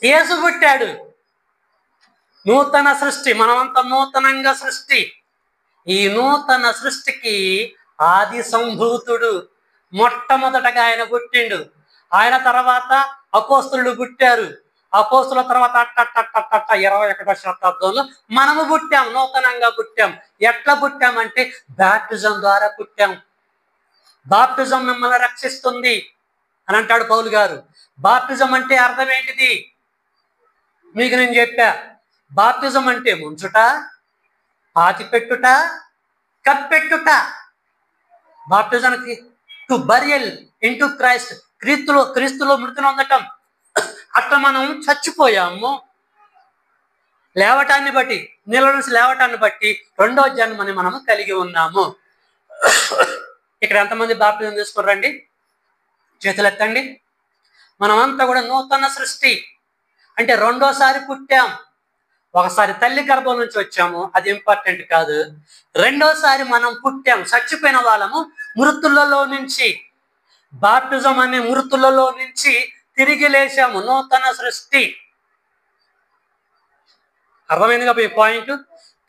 యేసు పుట్టాడు. నూతన సృష్టి, మనమంతా నూతనంగా సృష్టి. ఈ నూతన సృష్టికి ఆది సంభూతుడు. మొట్టమొదటగా ఆయన పుట్టిండు. ఆయన తర్వాత అపోస్తులు పుట్టారు. అపోస్తుల తర్వాత అట్ట 21వ శతాబ్దంలో మనము పుట్టాం, నూతనంగా పుట్టాం. ఎట్లా పుట్టామంటే బాప్టిజం ద్వారా పుట్టాం. బాప్టిజం మిమ్మల్ని రక్షిస్తుంది అని అంటాడు పౌలు గారు. బాప్టిజం అంటే అర్థం ఏంటిది? మీకు నేను చెప్పా. బాప్టిజం అంటే ముంచుట, పాతిపెట్టుట, కప్పెట్టుట. బాప్టిజానికి టు బరియల్ ఇంటూ క్రైస్ట్, క్రీస్తులో మృతిని పొందటం. అట్లా మనం చచ్చిపోయాము. లేవటాన్ని బట్టి, నీళ్ళ నుంచి లేవటాన్ని బట్టి రెండో జన్మని మనము కలిగి ఉన్నాము. ఇక్కడ ఎంతమంది బాప్టిజం తీసుకురండి? చేతులు ఎత్తండి. మనమంతా కూడా నూతన సృష్టి. అంటే రెండోసారి పుట్టాం. ఒకసారి తల్లి గర్భం నుంచి వచ్చాము, అది ఇంపార్టెంట్ కాదు. రెండోసారి మనం పుట్టాం, చచ్చిపోయిన వాళ్ళము మృతులలో నుంచి. బాప్టిజం అనే మృతులలో నుంచి తిరిగి లేచాము, నూతన సృష్టి. అర్థమైందిగా ఈ పాయింట్?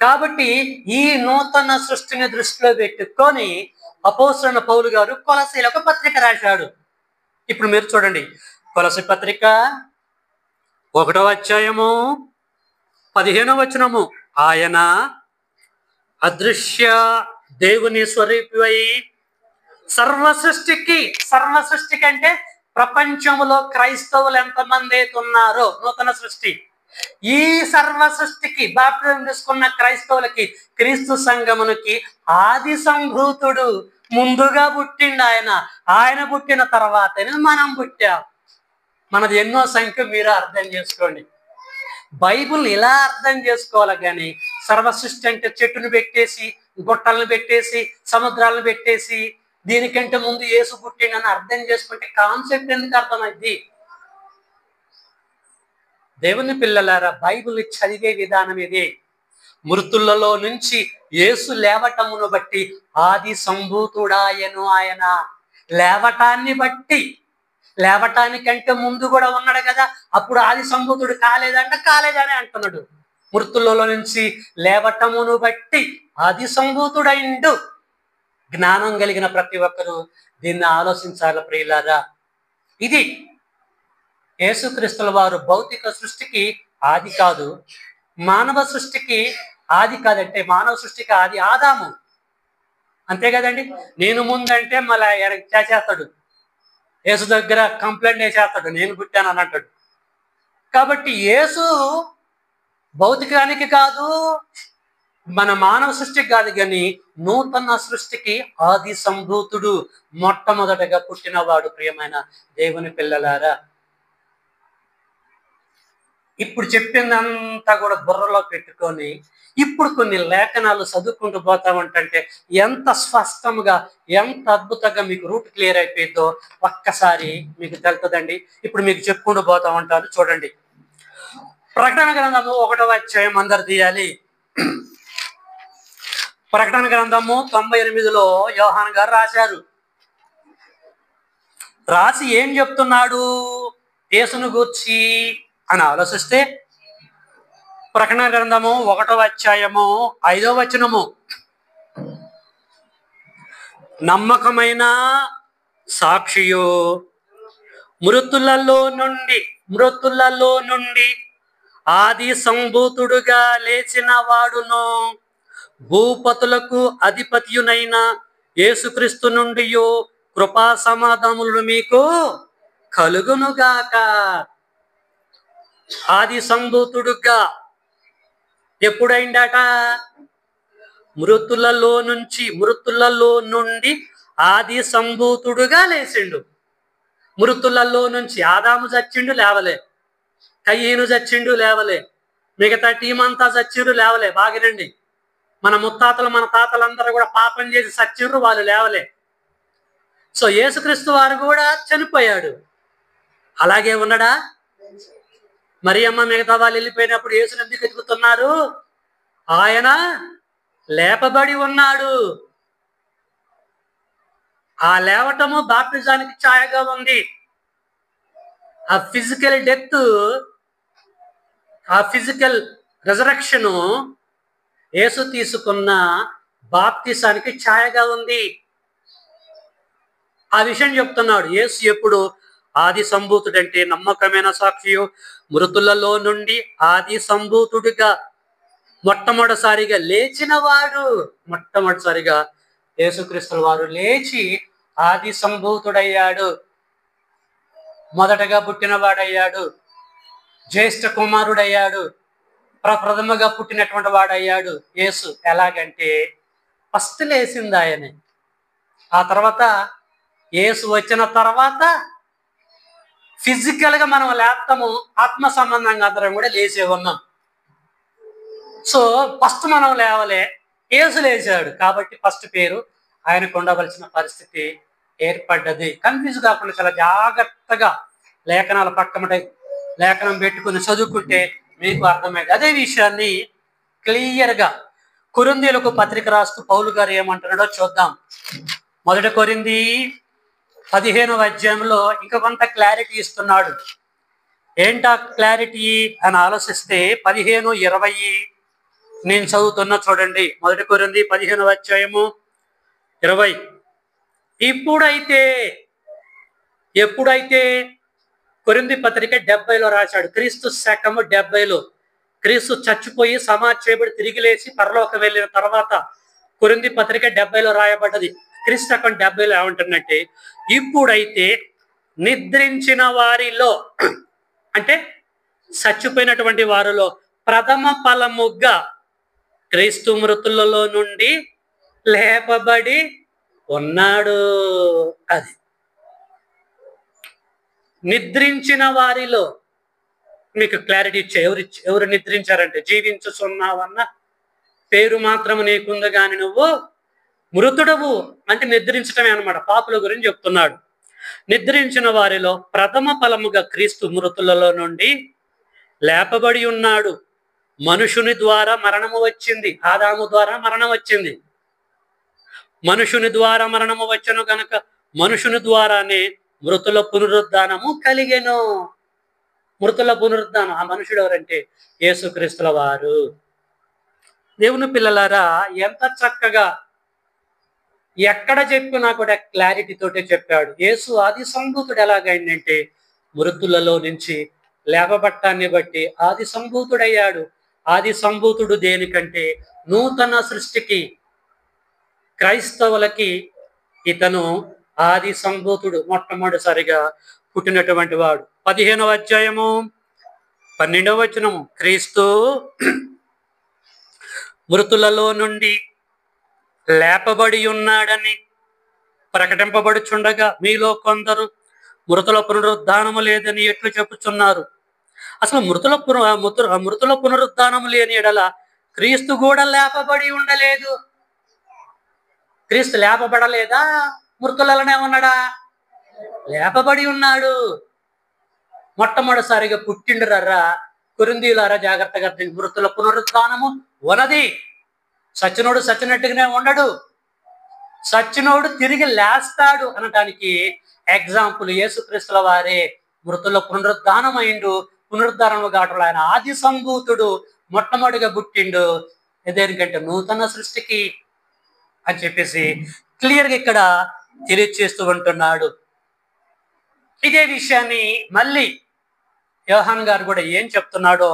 కాబట్టి ఈ నూతన సృష్టిని దృష్టిలో పెట్టుకొని అపోస్తలుడైన పౌలు గారు కొలసీలకు పత్రిక రాశాడు. ఇప్పుడు మీరు చూడండి, కొలసీ పత్రిక 1వ అధ్యాయము 15వ వచనము. ఆయన అదృశ్య దేవుని స్వరూపివై సర్వ సృష్టికి అంటే ప్రపంచంలో క్రైస్తవులు ఎంతమంది అయితే ఉన్నారో నూతన సృష్టి, ఈ సర్వ సృష్టికి బాప్టిజం తీసుకున్న క్రైస్తవులకి, క్రీస్తు సంఘమునికి ఆది సంభూతుడు. ముందుగా పుట్టిండు ఆయన. ఆయన పుట్టిన తర్వాతనే మనం పుట్టాం. మనది ఎన్నో సంఖ్య మీరు అర్థం చేసుకోండి. బైబుల్ ఇలా అర్థం చేసుకోవాలి. కానీ సర్వ సృష్టి అంటే చెట్టును పెట్టేసి, గుట్టలను పెట్టేసి, సముద్రాలను పెట్టేసి, దీనికంటే ముందు యేసు పుట్టిండని అర్థం చేసుకుంటే కాన్సెప్ట్ ఎందుకు అర్థమైంది? దేవుని పిల్లలారా, బైబిల్ చదివే విధానం ఇది. మృతులలో నుంచి యేసు లేవటమును బట్టి ఆది సంభూతుడాయను. ఆయన లేవటాన్ని బట్టి, లేవటానికంటే ముందు కూడా ఉన్నాడు కదా, అప్పుడు ఆది సంభూతుడు కాలేదని అంటున్నాడు. మృతులలో నుంచి లేవటమును బట్టి ఆది సంభూతుడైండు. జ్ఞానం కలిగిన ప్రతి ఒక్కరూ దీన్ని ఆలోచించాలి ప్రియులారా. ఇది యేసుక్రీస్తుల వారు భౌతిక సృష్టికి ఆది కాదు, మానవ సృష్టికి ఆది కాదంటే మానవ సృష్టికి ఆది ఆదాము. అంతే కదండి. నేను ముందంటే మళ్ళీ చేస్తాడు, యేసు దగ్గర కంప్లైంట్ వేసేస్తాడు, నేను పుట్టాను అని అంటాడు. కాబట్టి యేసు భౌతికానికి కాదు, మన మానవ సృష్టికి కాదు, కానీ నూతన సృష్టికి ఆది సంభూతుడు, మొట్టమొదటగా పుట్టినవాడు. ప్రియమైన దేవుని పిల్లలారా, ఇప్పుడు చెప్పిందంతా కూడా బుర్రలో పెట్టుకొని ఇప్పుడు కొన్ని లేఖనాలు చదువుకుంటూ పోతామంటే ఎంత స్పష్టంగా, ఎంత అద్భుతంగా మీకు రూట్ క్లియర్ అయిపోయిందో ఒక్కసారి మీకు తెలుతుందండి. ఇప్పుడు మీకు చెప్పుకుంటూ పోతా ఉంటాను. చూడండి, ప్రకటన గ్రంథము 1వ అధ్యాయం అందరు తీయాలి. ప్రకటన గ్రంథము 98లో యోహాను గారు రాశారు. రాసి ఏం చెప్తున్నాడు యేసును గూర్చి అని ఆలోచిస్తే, ప్రకటన గ్రంథము 1వ అధ్యాయము 5వ వచనము, నమ్మకమైన సాక్షియు మృతులలో నుండి ఆది సంభూతుడుగా లేచిన వాడును, భూపతులకు అధిపతియునైన యేసుక్రీస్తు నుండి కృపా సమాధానములు మీకు కలుగునుగాక. ఆది సంభూతుడుగా ఎప్పుడైందట? మృతులలో నుండి ఆది సంభూతుడుగా లేచిండు. మృతులలో నుంచి ఆదాము చచ్చిండు, లేవలే. కయ్యను చచ్చిండు, లేవలే. మిగతా టీం అంతా చచ్చిండు, లేవలే. బాగిరండి, మన ముత్తాతలు, మన తాతలందరూ కూడా పాపం చేసి చచ్చిండ్రు, వాళ్ళు లేవలే. సో యేసుక్రీస్తు వారు కూడా చనిపోయాడు. అలాగే ఉన్నాడా? మరియమ్మ మిగతా వాళ్ళు వెళ్ళిపోయినప్పుడు యేసుని ఎందుకు వెతుకుతున్నారు? ఆయన లేపబడి ఉన్నాడు. ఆ లేవటము బాప్టిజానికి ఛాయగా ఉంది. ఆ ఫిజికల్ డెత్ ఆ ఫిజికల్ రిజరక్షను యేసు తీసుకున్న బాప్తిసానికి ఛాయగా ఉంది. ఆ విషయం చెప్తున్నాడు. యేసు ఎప్పుడు ఆది సంభూతుడంటే నమ్మకమైన సాక్షియు, మృతులలో నుండి ఆది సంభూతుడిగా మొట్టమొదటిసారిగా లేచినవాడు. మొట్టమొదటిసారిగా యేసుక్రీస్తుల వారు లేచి ఆది సంభూతుడయ్యాడు, మొదటగా పుట్టినవాడయ్యాడు, జ్యేష్ఠ కుమారుడయ్యాడు, ప్రప్రథమగా పుట్టినటువంటి వాడయ్యాడు యేసు. ఎలాగంటే ఫస్ట్ లేచింది ఆయనే. ఆ తర్వాత యేసు వచ్చిన తర్వాత ఫిజికల్గా మనం లేస్తాము, ఆత్మ సంబంధంగా అందరం కూడా లేచే ఉన్నాం. సో ఫస్ట్ మనం లేవలే, యేసు లేచాడు కాబట్టి ఫస్ట్ పేరు ఆయనకు ఉండవలసిన పరిస్థితి ఏర్పడ్డది. కన్ఫ్యూజ్ కాకుండా చాలా జాగ్రత్తగా లేఖనాలు పక్కమట లేఖనం పెట్టుకుని చదువుకుంటే మీకు అర్థమైంది. అదే విషయాన్ని క్లియర్గా కొరింథీయులకు పత్రిక రాస్తూ పౌలు గారు ఏమంటున్నాడో చూద్దాం. 1 కొరింథీ 15వ అధ్యాయంలో ఇంకా కొంత క్లారిటీ ఇస్తున్నాడు. ఏంటా క్లారిటీ అని ఆలోచిస్తే 15:20 నేను చదువుతున్నా చూడండి. 1 కొరింథీ 15వ అధ్యాయము 20. ఎప్పుడైతే కొరింథీ పత్రిక 70లో రాశాడు. క్రీస్తు శకము 70లో క్రీస్తు చచ్చిపోయి సమాధి చేయబడి తిరిగి లేచి పరలోకం వెళ్ళిన తర్వాత కొరింథీ పత్రిక 70లో రాయబడ్డది. క్రీస్తు శకం 70లో ఏమంటుందంటే, ఇప్పుడైతే నిద్రించిన వారిలో అంటే చచ్చిపోయినటువంటి వారిలో ప్రథమ ఫలముగా క్రీస్తు మృతులలో నుండి లేపబడి ఉన్నాడు. అది నిద్రించిన వారిలో మీకు క్లారిటీ ఇచ్చే. ఎవరు నిద్రించారంటే, జీవించుచున్నావన్న పేరు మాత్రం నీకుంది కానీ నువ్వు మృతుడవు అంటే నిద్రించటమే అనమాట. పాపుల గురించి చెప్తున్నాడు. నిద్రించిన వారిలో ప్రథమ ఫలముగా క్రీస్తు మృతులలో నుండి లేపబడి ఉన్నాడు. మనుషుని ద్వారా మరణము వచ్చింది, ఆదాము ద్వారా మరణం వచ్చింది. మనుషుని ద్వారా మరణము వచ్చను గనక మనుషుని ద్వారానే మృతుల పునరుద్ధానము కలిగెను. మృతుల పునరుద్ధానం. ఆ మనుషుడు ఎవరంటే యేసుక్రీస్తుల వారు. దేవుని పిల్లలారా, ఎంత చక్కగా ఎక్కడ చెప్పినా కూడా క్లారిటీ తోటే చెప్పాడు. యేసు ఆది సంభూతుడు ఎలాగైందంటే మృతులలో నుంచి లేపబట్టాన్ని బట్టి ఆది సంభూతుడయ్యాడు. ఆది సంభూతుడు దేనికంటే నూతన సృష్టికి. క్రైస్తవులకి ఇతను ఆది సంభూతుడు, మొట్టమొదటిసారిగా పుట్టినటువంటి వాడు. 15వ అధ్యాయము 12వ వచనము, క్రీస్తు మృతులలో నుండి లేపబడి ఉన్నాడని ప్రకటింపబడుచుండగా మీలో కొందరు మృతుల పునరుద్ధానము లేదని ఎట్లు చెప్పుచున్నారు. అసలు మృతుల పునరుద్ధానము లేని ఎడల క్రీస్తు కూడా లేపబడి ఉండలేదు. క్రీస్తు లేపబడలేదా? మృతులలోనే ఉన్నాడా? లేపబడి ఉన్నాడు. మొట్టమొదటిసారిగా పుట్టిండు రర్రా. కొరింథీయులారా జాగ్రత్తగా మృతుల పునరుద్ధానము ఉన్నది. సచ్చినోడు సచ్చినట్టుగానే ఉండడు, సచ్చినోడు తిరిగి లేస్తాడు అనటానికి ఎగ్జాంపుల్ యేసుక్రీస్తుల వారే. మృతుల పునరుద్ధానం అయిండు. పునరుద్ధానము కావటం ఆయన ఆది సంభూతుడు, మొట్టమొదటిగా పుట్టిండు. దేనికంటే నూతన సృష్టికి అని చెప్పేసి క్లియర్గా ఇక్కడ తెలియజేస్తూ ఉంటున్నాడు. ఇదే విషయాన్ని మళ్ళీ యోహాన్ గారు కూడా ఏం చెప్తున్నాడో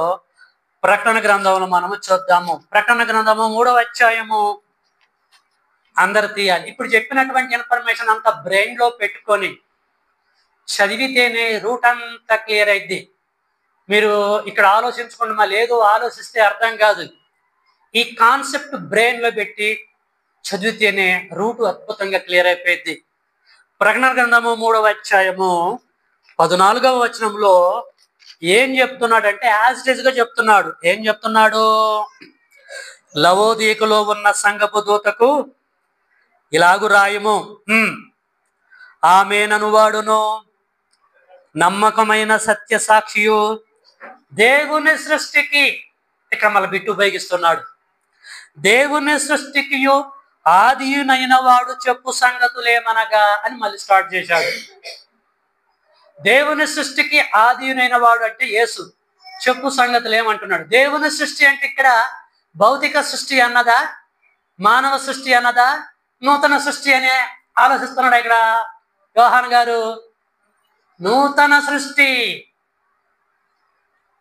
ప్రకటన గ్రంథంలో మనము చూద్దాము. ప్రకటన గ్రంథము 3వ అధ్యాయము అందరు తీయాలి. ఇప్పుడు చెప్పినటువంటి ఇన్ఫర్మేషన్ అంతా బ్రెయిన్ లో పెట్టుకొని చదివితేనే రూట్ అంతా క్లియర్ అయింది. మీరు ఇక్కడ ఆలోచించుకోండి, మళ్ళీ ఏదో ఆలోచిస్తే అర్థం కాదు. ఈ కాన్సెప్ట్ బ్రెయిన్ లో పెట్టి చదివితేనే రూటు అద్భుతంగా క్లియర్ అయిపోయింది. ప్రకటన గ్రంథము 3వ అధ్యాయము 14వ వచనంలో ఏం చెప్తున్నాడంటే యాజ్ ఇట్ ఈజ్ గా చెప్తున్నాడు. ఏం చెప్తున్నాడు? లవోదీకలో ఉన్న సంఘపు దూతకు ఇలాగు రాయము, ఆమేనను వాడును నమ్మకమైన సత్య సాక్షియు దేవుని సృష్టికి. ఇక్కడ మళ్ళీ బిట్టు ఉపయోగిస్తున్నాడు. దేవుని సృష్టికి ఆదియునైన వాడు చెప్పు సంగతులేమనగా అని మళ్ళీ స్టార్ట్ చేశాడు. దేవుని సృష్టికి ఆదియునైన వాడు అంటే యేసు. చెప్పు సంగతులు ఏమంటున్నాడు. దేవుని సృష్టి అంటే ఇక్కడ భౌతిక సృష్టి అన్నదా, మానవ సృష్టి అన్నదా, నూతన సృష్టి అనే ఆలోచిస్తున్నాడు ఇక్కడ యోహాన్ గారు. నూతన సృష్టి.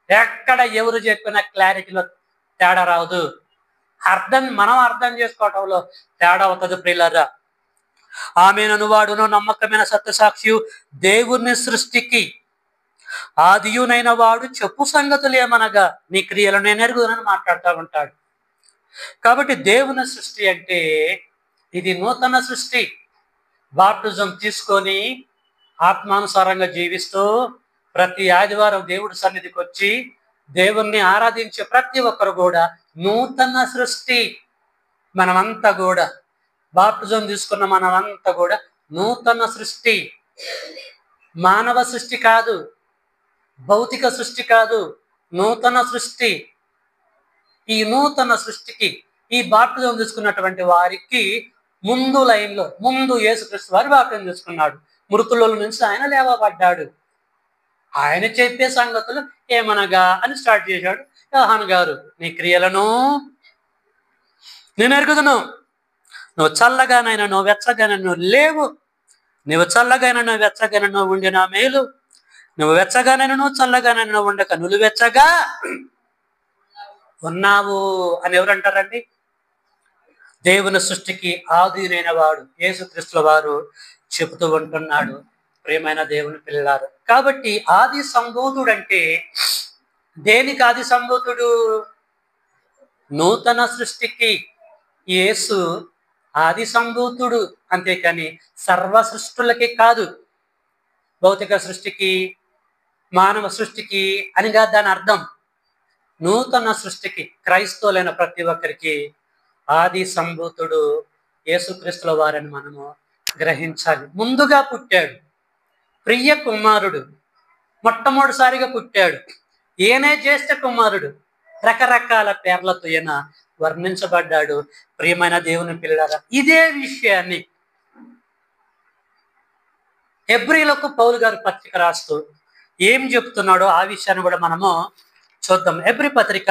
ఎక్కడ ఎవరు చెప్పిన క్లారిటీలో తేడా రావదు. మనం అర్థం చేసుకోవటంలో తేడా అవుతుంది ప్రియులారా. ఆమెను వాడును నమ్మకమైన సత్యసాక్షి దేవుని సృష్టికి ఆదియునైన వాడు చెప్పు సంగతులు ఏమనగా నీ క్రియలు నేను ఎరుగునని మాట్లాడుతూ ఉంటాడు. కాబట్టి దేవుని సృష్టి అంటే ఇది నూతన సృష్టి. బాప్టిజం తీసుకొని ఆత్మానుసారంగా జీవిస్తూ ప్రతి ఆదివారం దేవుడి సన్నిధికి వచ్చి దేవుణ్ణి ఆరాధించే ప్రతి ఒక్కరు కూడా నూతన సృష్టి. మనమంతా కూడా బాప్టిజం తీసుకున్న మనమంతా కూడా నూతన సృష్టి. మానవ సృష్టి కాదు, భౌతిక సృష్టి కాదు, నూతన సృష్టి. ఈ నూతన సృష్టికి ఈ బాప్టిజం తీసుకున్నటువంటి వారికి ముందు లైన్లో ముందు యేసుక్రీస్తు వారు బాప్టిజం తీసుకున్నాడు. మృతుల నుంచి ఆయన లేవబడ్డాడు. ఆయన చెప్పే సంగతులు ఏమనగా అని స్టార్ట్ చేశాడు యోహాను గారు. నీ క్రియలను నేను ఎరుగుదును. నువ్వు చల్లగానైనా నువ్వు వెచ్చగానే నువ్వు లేవు. నువ్వు చల్లగానే నువ్వు వెచ్చగానే నువ్వు ఉండి నా మేలు. నువ్వు వెచ్చగానైనా నువ్వు చల్లగానైనా నువ్వు ఉండక నువ్వు వెచ్చగా ఉన్నావు అని ఎవరంటారండి? దేవుని సృష్టికి ఆదినైన వాడు యేసుక్రీస్తుల వారు చెబుతూ ఉంటున్నాడు. ప్రియమైన దేవుని పిల్లలారు, కాబట్టి ఆది సంభూతుడు అంటే దేనికి ఆది సంభూతుడు? నూతన సృష్టికి యేసు ఆది సంభూతుడు. అంతేకాని సర్వ సృష్టులకి కాదు. భౌతిక సృష్టికి మానవ సృష్టికి అనిగా దాని అర్థం. నూతన సృష్టికి క్రైస్తవులైన ప్రతి ఒక్కరికి ఆది సంభూతుడు యేసుక్రీస్తుల వారిని మనము గ్రహించాలి. ముందుగా పుట్టాడు, ప్రియ కుమారుడు, మొట్టమొదటిసారిగా పుట్టాడు. ఈయనే జ్యేష్ఠ కుమారుడు. రకరకాల పేర్లతో ఈయన వర్ణించబడ్డాడు. ప్రియమైన దేవుని పిల్లలారా, ఇదే విషయాన్ని హెబ్రీలకు పౌలు గారు పత్రిక రాస్తూ ఏం చెప్తున్నాడో ఆ విషయాన్ని కూడా మనము చూద్దాం. హెబ్రీ పత్రిక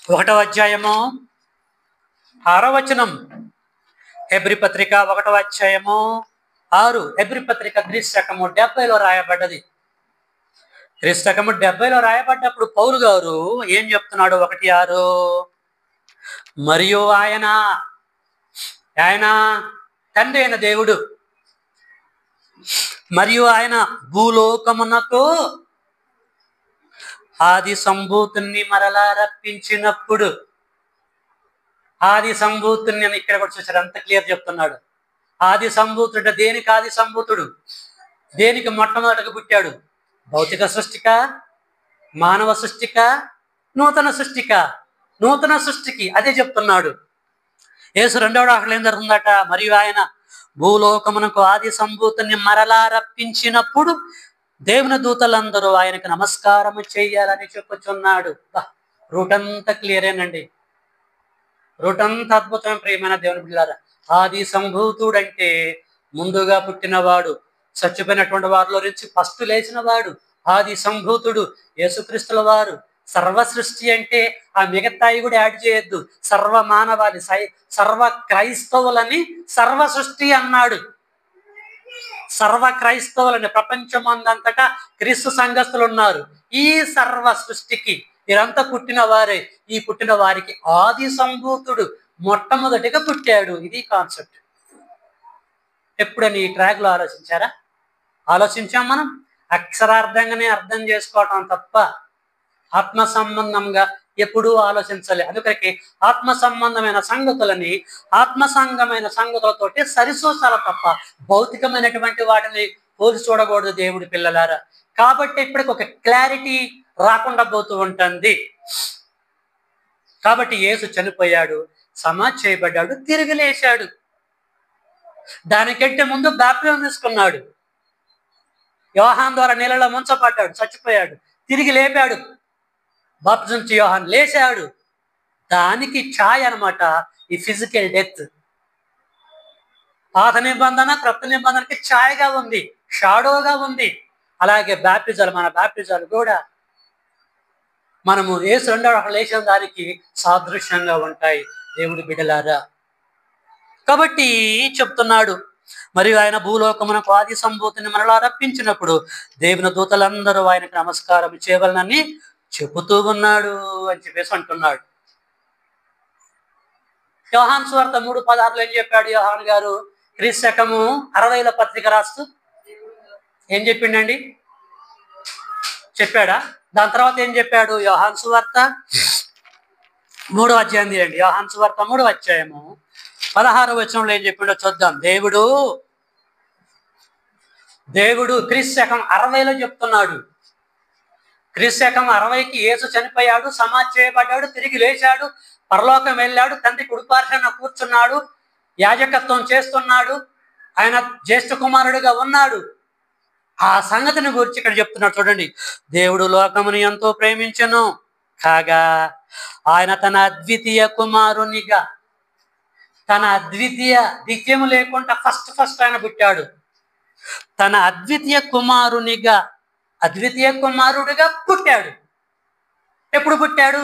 1వ అధ్యాయము 6వ వచనం. హెబ్రీ పత్రిక 1వ అధ్యాయము 6. హెబ్రీ పత్రిక క్రీస్తకము 70లో రాయబడ్డది. క్రీస్తకము 70లో రాయబడ్డప్పుడు పౌలు గారు ఏం చెప్తున్నాడు? 1:6. మరియు ఆయన తండ్రి అయిన దేవుడు మరియు ఆయన భూలోకమునకు ఆది సంభూతుని మరలా రప్పించినప్పుడు, ఆది సంభూతుని అని ఇక్కడ కూడా చూసారు, అంత క్లియర్ చెప్తున్నాడు. ఆది సంభూతుడు దేనికి ఆది సంభూతుడు? దేనికి మొట్టమొదటిగా పుట్టాడు? భౌతిక సృష్టిక, మానవ సృష్టిక, నూతన సృష్టిక? నూతన సృష్టికి. అదే చెప్తున్నాడు. యేసు 2వ రాకడలో ఏం జరుగుతుందట? మరియు ఆయన భూలోకమునకు ఆది సంభూతుని మరలా రప్పించినప్పుడు దేవుని దూతలందరూ ఆయనకు నమస్కారం చేయాలని చెప్పుచున్నాడు. రూట్ అంతా క్లియరేనండి. రూట్ అంతా అద్భుతమైన ప్రియమైన దేవుని బిడ్డలారా. ఆది సంభూతుడంటే ముందుగా పుట్టినవాడు, చచ్చిపోయినటువంటి వారిలో నుంచి ఫస్ట్ లేచిన వాడు ఆది సంభూతుడు యేసుక్రీస్తుల వారు. సర్వ సృష్టి అంటే ఆ మిగతాయి కూడా యాడ్ చేయొద్దు. సర్వ మానవాళి, సర్వ క్రైస్తవులని సర్వ సృష్టి అన్నాడు. సర్వ క్రైస్తవులని ప్రపంచమందంతటా క్రీస్తు సంఘస్థులు ఉన్నారు. ఈ సర్వ సృష్టికి వీరంతా పుట్టిన వారే. ఈ పుట్టిన వారికి ఆది సంభూతుడు మొట్టమొదటిగా పుట్టాడు. ఇది కాన్సెప్ట్. ఎప్పుడని ఈ ట్రాక్ లో ఆలోచించారా? ఆలోచించాం మనం. అక్షరార్థంగానే అర్థం చేసుకోవటం తప్ప ఆత్మ సంబంధంగా ఎప్పుడూ ఆలోచించాలి. అందుకని ఆత్మ సంబంధమైన సంగతులని ఆత్మసంగమైన సంగతులతోటి సరిసూసాల తప్ప భౌతికమైనటువంటి వాటిని పోల్చి చూడకూడదు దేవుడి పిల్లలారా. కాబట్టి ఇప్పటికి ఒక క్లారిటీ రాకుండా పోతూ ఉంటుంది. కాబట్టి యేసు చనిపోయాడు, సమాధి చేయబడ్డాడు, తిరిగి లేచాడు. దానికంటే ముందు బాప్తిజం తీసుకున్నాడు. యోహాను ద్వారా నీళ్ళలో ముంచబడ్డాడు, చచ్చిపోయాడు, తిరిగి లేపాడు. బాప్తిజం యోహాను లేచాడు. దానికి ఛాయ అనమాట ఈ ఫిజికల్ డెత్. పాత నిబంధన క్రొత్త నిబంధనకి ఛాయగా ఉంది, షాడోగా ఉంది. అలాగే బ్యాప్టిజాలు, మన బ్యాప్టిజాలు కూడా మనము యేసు రెండవ లేచిన దానికి సాదృశ్యంగా ఉంటాయి దేవుడి బిడ్డలారా. కాబట్టి చెప్తున్నాడు, మరియు ఆయన భూలోకమునకు ఆది సంభూతిని మనలా రప్పించినప్పుడు దేవుని దూతలందరూ ఆయనకు నమస్కారం చేయవలనని చెబుతూ ఉన్నాడు అని చెప్పేసి అంటున్నాడు. యోహాను సువార్త 3:16 ఏం చెప్పాడు యోహాను గారు? క్రీస్తు శకము 60ల పత్రిక రాస్తూ ఏం చెప్పిండండి? చెప్పాడా? దాని తర్వాత ఏం చెప్పాడు? యోహాను సువార్త 3వ అధ్యాయం తీయండి. యోహాను సువార్త 3వ అధ్యాయము 16వ వచనంలో ఏం చెప్పిండో చూద్దాం. దేవుడు క్రీస్తు శకం 60లో చెప్తున్నాడు. క్రీస్తు శకం 60కి యేసు చనిపోయాడు, సమాధి చేయబడ్డాడు, తిరిగి లేచాడు, పరలోకం వెళ్ళాడు, తండ్రి కుడిపార్శ్వన కూర్చున్నాడు, యాజకత్వం చేస్తున్నాడు, ఆయన జ్యేష్ఠ కుమారుడిగా ఉన్నాడు. ఆ సంగతిని గురించి ఇక్కడ చెప్తున్నాడు. చూడండి, దేవుడు లోకమును ఎంతో ప్రేమించెను కాగా ఆయన తన అద్వితీయ కుమారునిగా, తన ద్వితీయము లేకుండా ఫస్ట్ ఆయన పుట్టాడు. తన అద్వితీయ కుమారుడిగా పుట్టాడు. ఎప్పుడు పుట్టాడు?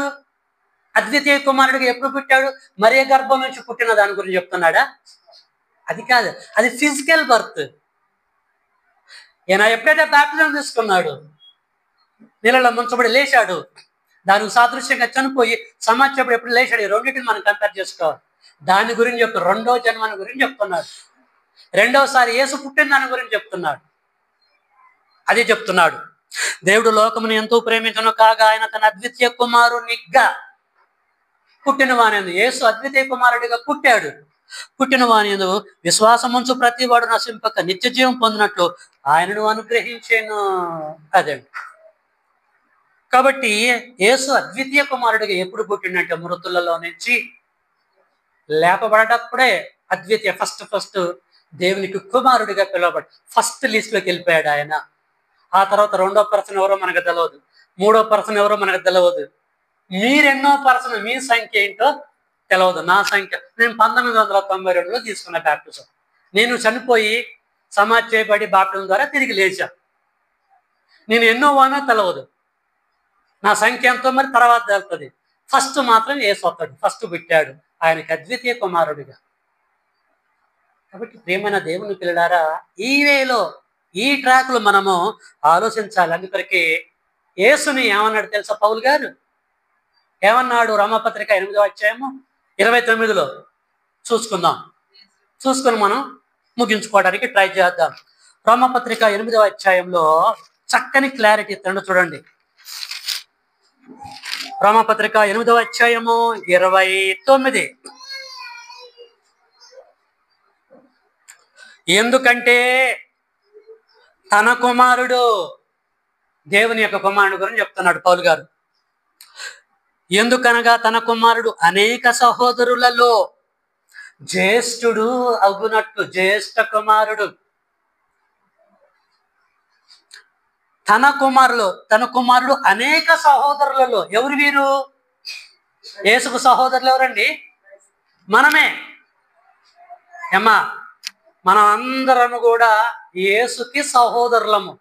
అద్వితీయ కుమారుడిగా ఎప్పుడు పుట్టాడు? మరియ గర్భం నుంచి పుట్టిన దాని గురించి చెప్తున్నాడా? అది కాదు, అది ఫిజికల్ బర్త్. ఈయన ఎప్పుడైతే బాప్టిజం తీసుకున్నాడు, నీళ్ళలో ముంచబడి లేచాడు, దానికి సాదృశ్యంగా చనిపోయి సమాజం ఎప్పుడు లేచాడు, ఈ రెండింటిని మనం కంపేర్ చేసుకోవాలి. దాని గురించి చెప్తున్నాడు. రెండో జన్మని గురించి చెప్తున్నాడు. రెండవసారి యేసు పుట్టిన దాని గురించి చెప్తున్నాడు. అది చెప్తున్నాడు. దేవుడు లోకమును ఎంతో ప్రేమించను కాగా ఆయన తన అద్వితీయ కుమారునిగా పుట్టిన వాని, యేసు అద్వితీయ కుమారుడిగా పుట్టాడు. పుట్టిన వాని విశ్వాసం ఉంచు ప్రతి వాడు నశింపక నిత్య జీవం పొందినట్లు ఆయనను అనుగ్రహించాను. అదండి. కాబట్టి యేసు అద్వితీయ కుమారుడిగా ఎప్పుడు పుట్టిండంటే మృతులలో నుంచి లేపబడటప్పుడే అద్వితీయ ఫస్ట్ దేవునికి కుమారుడిగా పిలువబడి ఫస్ట్ లిస్ట్లోకి వెళ్ళిపోయాడు ఆయన. ఆ తర్వాత రెండో పర్సన్ ఎవరో మనకు తెలియదు, మూడో పర్సన్ ఎవరో మనకు తెలియదు, మీరెన్నో పర్సన్, మీ సంఖ్య ఏంటో తెలియదు. నా సంఖ్య, నేను 1992లో తీసుకున్న బాప్టిజం. నేను చనిపోయి సమాధి చేయబడి బాప్టిజం ద్వారా తిరిగి లేచా. నేను ఎన్నో వానో తెలియదు, నా సంఖ్య ఎంతో మరి తర్వాత తెలుస్తుంది. ఫస్ట్ మాత్రం యేసు వస్తాడు, ఫస్ట్ పుట్టాడు ఆయనకి అద్వితీయ కుమారుడిగా. కాబట్టి ప్రియమైన దేవుని పిల్లలారా, ఈ వేలో ఈ ట్రాక్లో మనము ఆలోచించాలి. అందుకొరకే యేసుని ఏమన్నాడు తెలుసా పౌలు గారు? ఏమన్నాడు? రోమాపత్రిక 8వ అధ్యాయము 29లో చూసుకుని మనం ముగించుకోవడానికి ట్రై చేద్దాం. రోమాపత్రిక 8వ అధ్యాయంలో చక్కని క్లారిటీ ఇస్తాడు. చూడండి, రోమాపత్రిక 8వ అధ్యాయము 29. ఎందుకంటే తన కుమారుడు, దేవుని యొక్క కుమారుడు గురించి చెప్తున్నాడు పౌలు గారు. ఎందుకనగా తన కుమారుడు అనేక సహోదరులలో జ్యేష్ఠుడు అగునట్టు, జ్యేష్ఠ కుమారుడు. తన కుమారుడు అనేక సహోదరులలో. ఎవరు వీరు? యేసుకు సహోదరులు ఎవరండి? మనమే. ఏమ్మా, మనం అందరము కూడా యేసుకి సహోదరులము.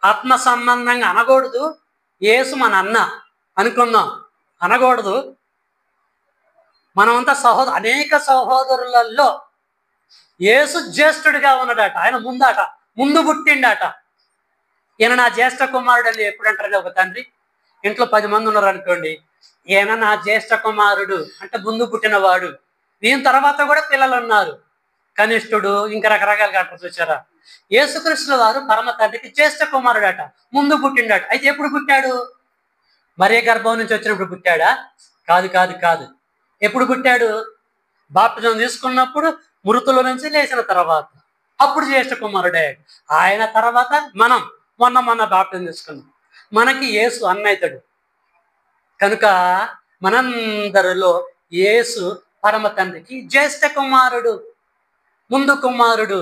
ఆత్మ సంబంధంగా అనకూడదు, యేసు మన అన్న అనుకుందాం, అనకూడదు. మనమంతా అనేక సహోదరులలో యేసు జ్యేష్ఠుడిగా ఉన్నాడట. ఆయన ముందు పుట్టిండట. ఈయన నా జ్యేష్ఠ కుమారుడు అని ఎప్పుడు అంటారు? ఒక తండ్రి ఇంట్లో 10 మంది ఉన్నారు అనుకోండి, ఈయన నా జ్యేష్ఠ కుమారుడు అంటే ముందు పుట్టినవాడు. దీని తర్వాత కూడా పిల్లలు ఉన్నారు, కనిష్ఠుడు, ఇంకా రకరకాలుగా అంటారు. చూసారా? యేసుక్రీస్తు వారు పరమ తండ్రికి జ్యేష్ఠ కుమారుడట, ముందు పుట్టిండట. అయితే ఎప్పుడు పుట్టాడు? మరియ గర్భం నుంచి వచ్చినప్పుడు పుట్టాడా? కాదు. ఎప్పుడు పుట్టాడు? బాప్టిజం తీసుకున్నప్పుడు, మృతుల నుంచి లేచిన తర్వాత, అప్పుడు జ్యేష్ఠ కుమారుడే. ఆయన తర్వాత మనం మొన్న బాప్టిజం తీసుకున్నాం. మనకి యేసు అన్న అవుతాడు. కనుక మనందరిలో యేసు పరమ తండ్రికి జ్యేష్ఠ కుమారుడు, ముందు కుమారుడు,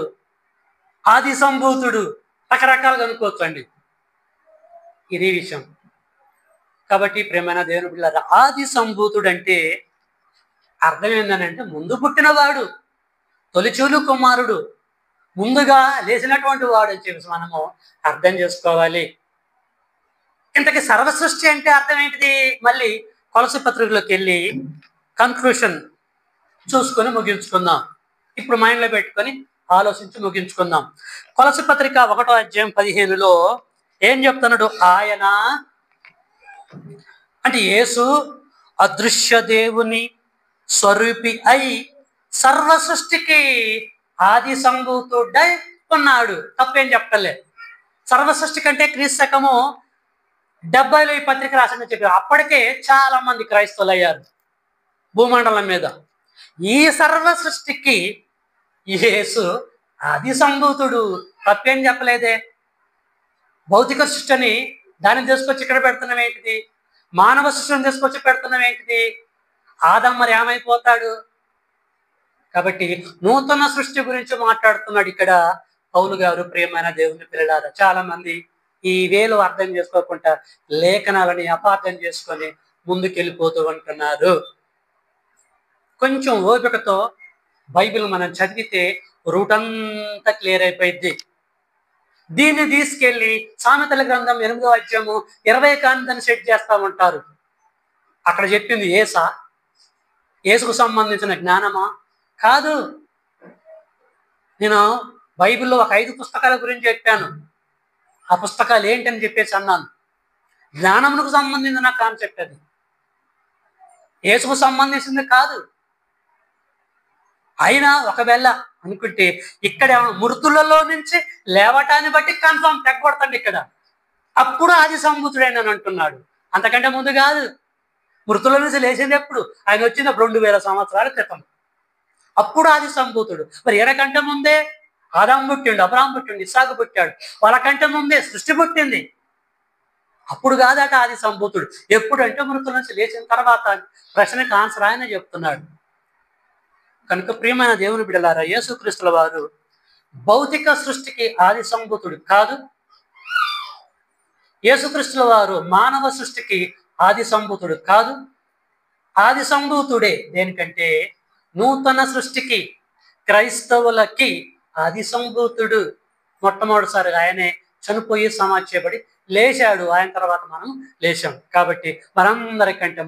ఆది సంభూతుడు, రకరకాలుగా అనుకోవచ్చండి. ఇది విషయం. కాబట్టి ప్రేమైన దేవుని బిడ్డలారా, ఆది సంభూతుడు అంటే అర్థం ఏంటంటే ముందు పుట్టినవాడు, తొలిచూలు కుమారుడు, ముందుగా లేచినటువంటి వాడు అని చెప్పేసి మనము అర్థం చేసుకోవాలి. ఇంతకీ సర్వ సృష్టి అంటే అర్థం ఏంటిది? మళ్ళీ కొలసీ పత్రికలోకి వెళ్ళి కన్క్లూషన్ చూసుకొని ముగించుకుందాం. ఇప్పుడు మైండ్లో పెట్టుకొని ఆలోచించి ముగించుకుందాం. కొలసీ పత్రిక 1వ అధ్యాయం 15లో ఏం చెప్తున్నాడు? ఆయన అంటే యేసు అదృశ్య దేవుని స్వరూపి అయి సర్వ సృష్టికి ఆది సంభూతుడై ఉన్నాడు. తప్పేం చెప్పలే. సర్వ సృష్టి కంటే క్రీస్తకము 70లో ఈ పత్రిక రాసిన చెప్పారు. అప్పటికే చాలా మంది క్రైస్తవులు అయ్యారు భూమండలం మీద. ఈ సర్వ సృష్టికి యేసు ఆది సంభూతుడు. తప్పేం చెప్పలేదే. భౌతిక సృష్టిని దాన్ని తీసుకొచ్చి ఇక్కడ పెడుతున్నాం ఏంటిది? మానవ సృష్టిని తీసుకొచ్చి పెడుతున్నాం ఏంటిది? ఆదాం మరి ఏమైపోతాడు? కాబట్టి నూతన సృష్టి గురించి మాట్లాడుతున్నాడు ఇక్కడ పౌలు గారు. ప్రియమైన దేవుని పిల్లలారా, చాలా మంది ఈ వేలో అర్థం చేసుకోకుండా లేఖనాలని అపార్థం చేసుకొని ముందుకెళ్ళిపోతూ ఉంటున్నారు. కొంచెం ఓపికతో బైబిల్ మనం చదివితే రూట్ అంతా క్లియర్ అయిపోయింది. దీన్ని తీసుకెళ్లి సామెతల గ్రంథం 8వ అధ్యాయము 20 కాంతాన్ని సెట్ చేస్తా ఉంటారు. అక్కడ చెప్పింది యేసుకు సంబంధించిన జ్ఞానమా? కాదు. నేను బైబిల్లో ఒక 5 పుస్తకాల గురించి చెప్పాను. ఆ పుస్తకాలు ఏంటని చెప్పేసి అన్నాను. జ్ఞానమునకు సంబంధించిన కాన్సెప్ట్ అది, యేసుకు సంబంధించింది కాదు. అయినా ఒకవేళ అనుకుంటే ఇక్కడ మృతులలో నుంచి లేవటాన్ని బట్టి కన్ఫర్మ్ తెగొడతాండి ఇక్కడ. అప్పుడు ఆది సంభూతుడైన అంటున్నాడు. అంతకంటే ముందు కాదు. మృతుల నుంచి లేచింది ఎప్పుడు? ఆయన వచ్చినప్పుడు 2000 సంవత్సరాల క్రితం. అప్పుడు ఆది సంభూతుడు. మరి ఎనకంటే ముందే ఆదాం పుట్టిండు, అబ్రాహాం పుట్టిండు, ఇస్సాకు పుట్టాడు. వాళ్ళకంటే ముందే సృష్టి పుట్టింది. అప్పుడు కాదట ఆది సంభూతుడు. ఎప్పుడంటే మృతుల నుంచి లేచిన తర్వాత. ప్రశ్నకి ఆన్సర్ ఆయన చెప్తున్నాడు. కనుక ప్రియమైన దేవుని బిడ్డలారా, యేసుక్రీస్తుల వారు భౌతిక సృష్టికి ఆది సంభూతుడు కాదు. యేసుక్రీస్తుల వారు మానవ సృష్టికి ఆది సంభూతుడు కాదు. ఆది సంభూతుడే దేనికంటే నూతన సృష్టికి, క్రైస్తవులకి ఆది సంభూతుడు. మొట్టమొదటిసారిగా ఆయనే చనిపోయి సమాధి చేయబడి లేచాడు. ఆయన తర్వాత మనం లేచాం. కాబట్టి మనందరికంటే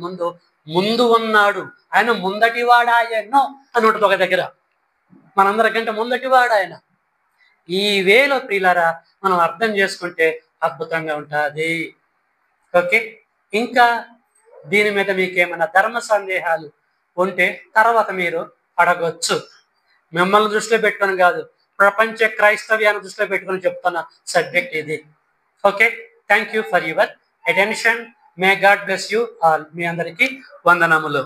ముందు ఉన్నాడు. ఆయన ముందటివాడాయనో అని ఉంటుంది ఒక దగ్గర. మనందరికంటే ముందటివాడు ఆయన. ఈ వేలో ప్రియులారా మనం అర్థం చేసుకుంటే అద్భుతంగా ఉంటుంది. ఓకే, ఇంకా దీని మీద మీకు ఏమైనా ధర్మ సందేహాలు ఉంటే తర్వాత మీరు అడగొచ్చు. మిమ్మల్ని దృష్టిలో పెట్టుకొని కాదు, ప్రపంచ క్రైస్తవ్యాన్ని దృష్టిలో పెట్టుకొని చెప్తున్న సబ్జెక్ట్ ఇది. Okay, thank you for your attention. May God bless you all. మీ అందరికీ వందనములు.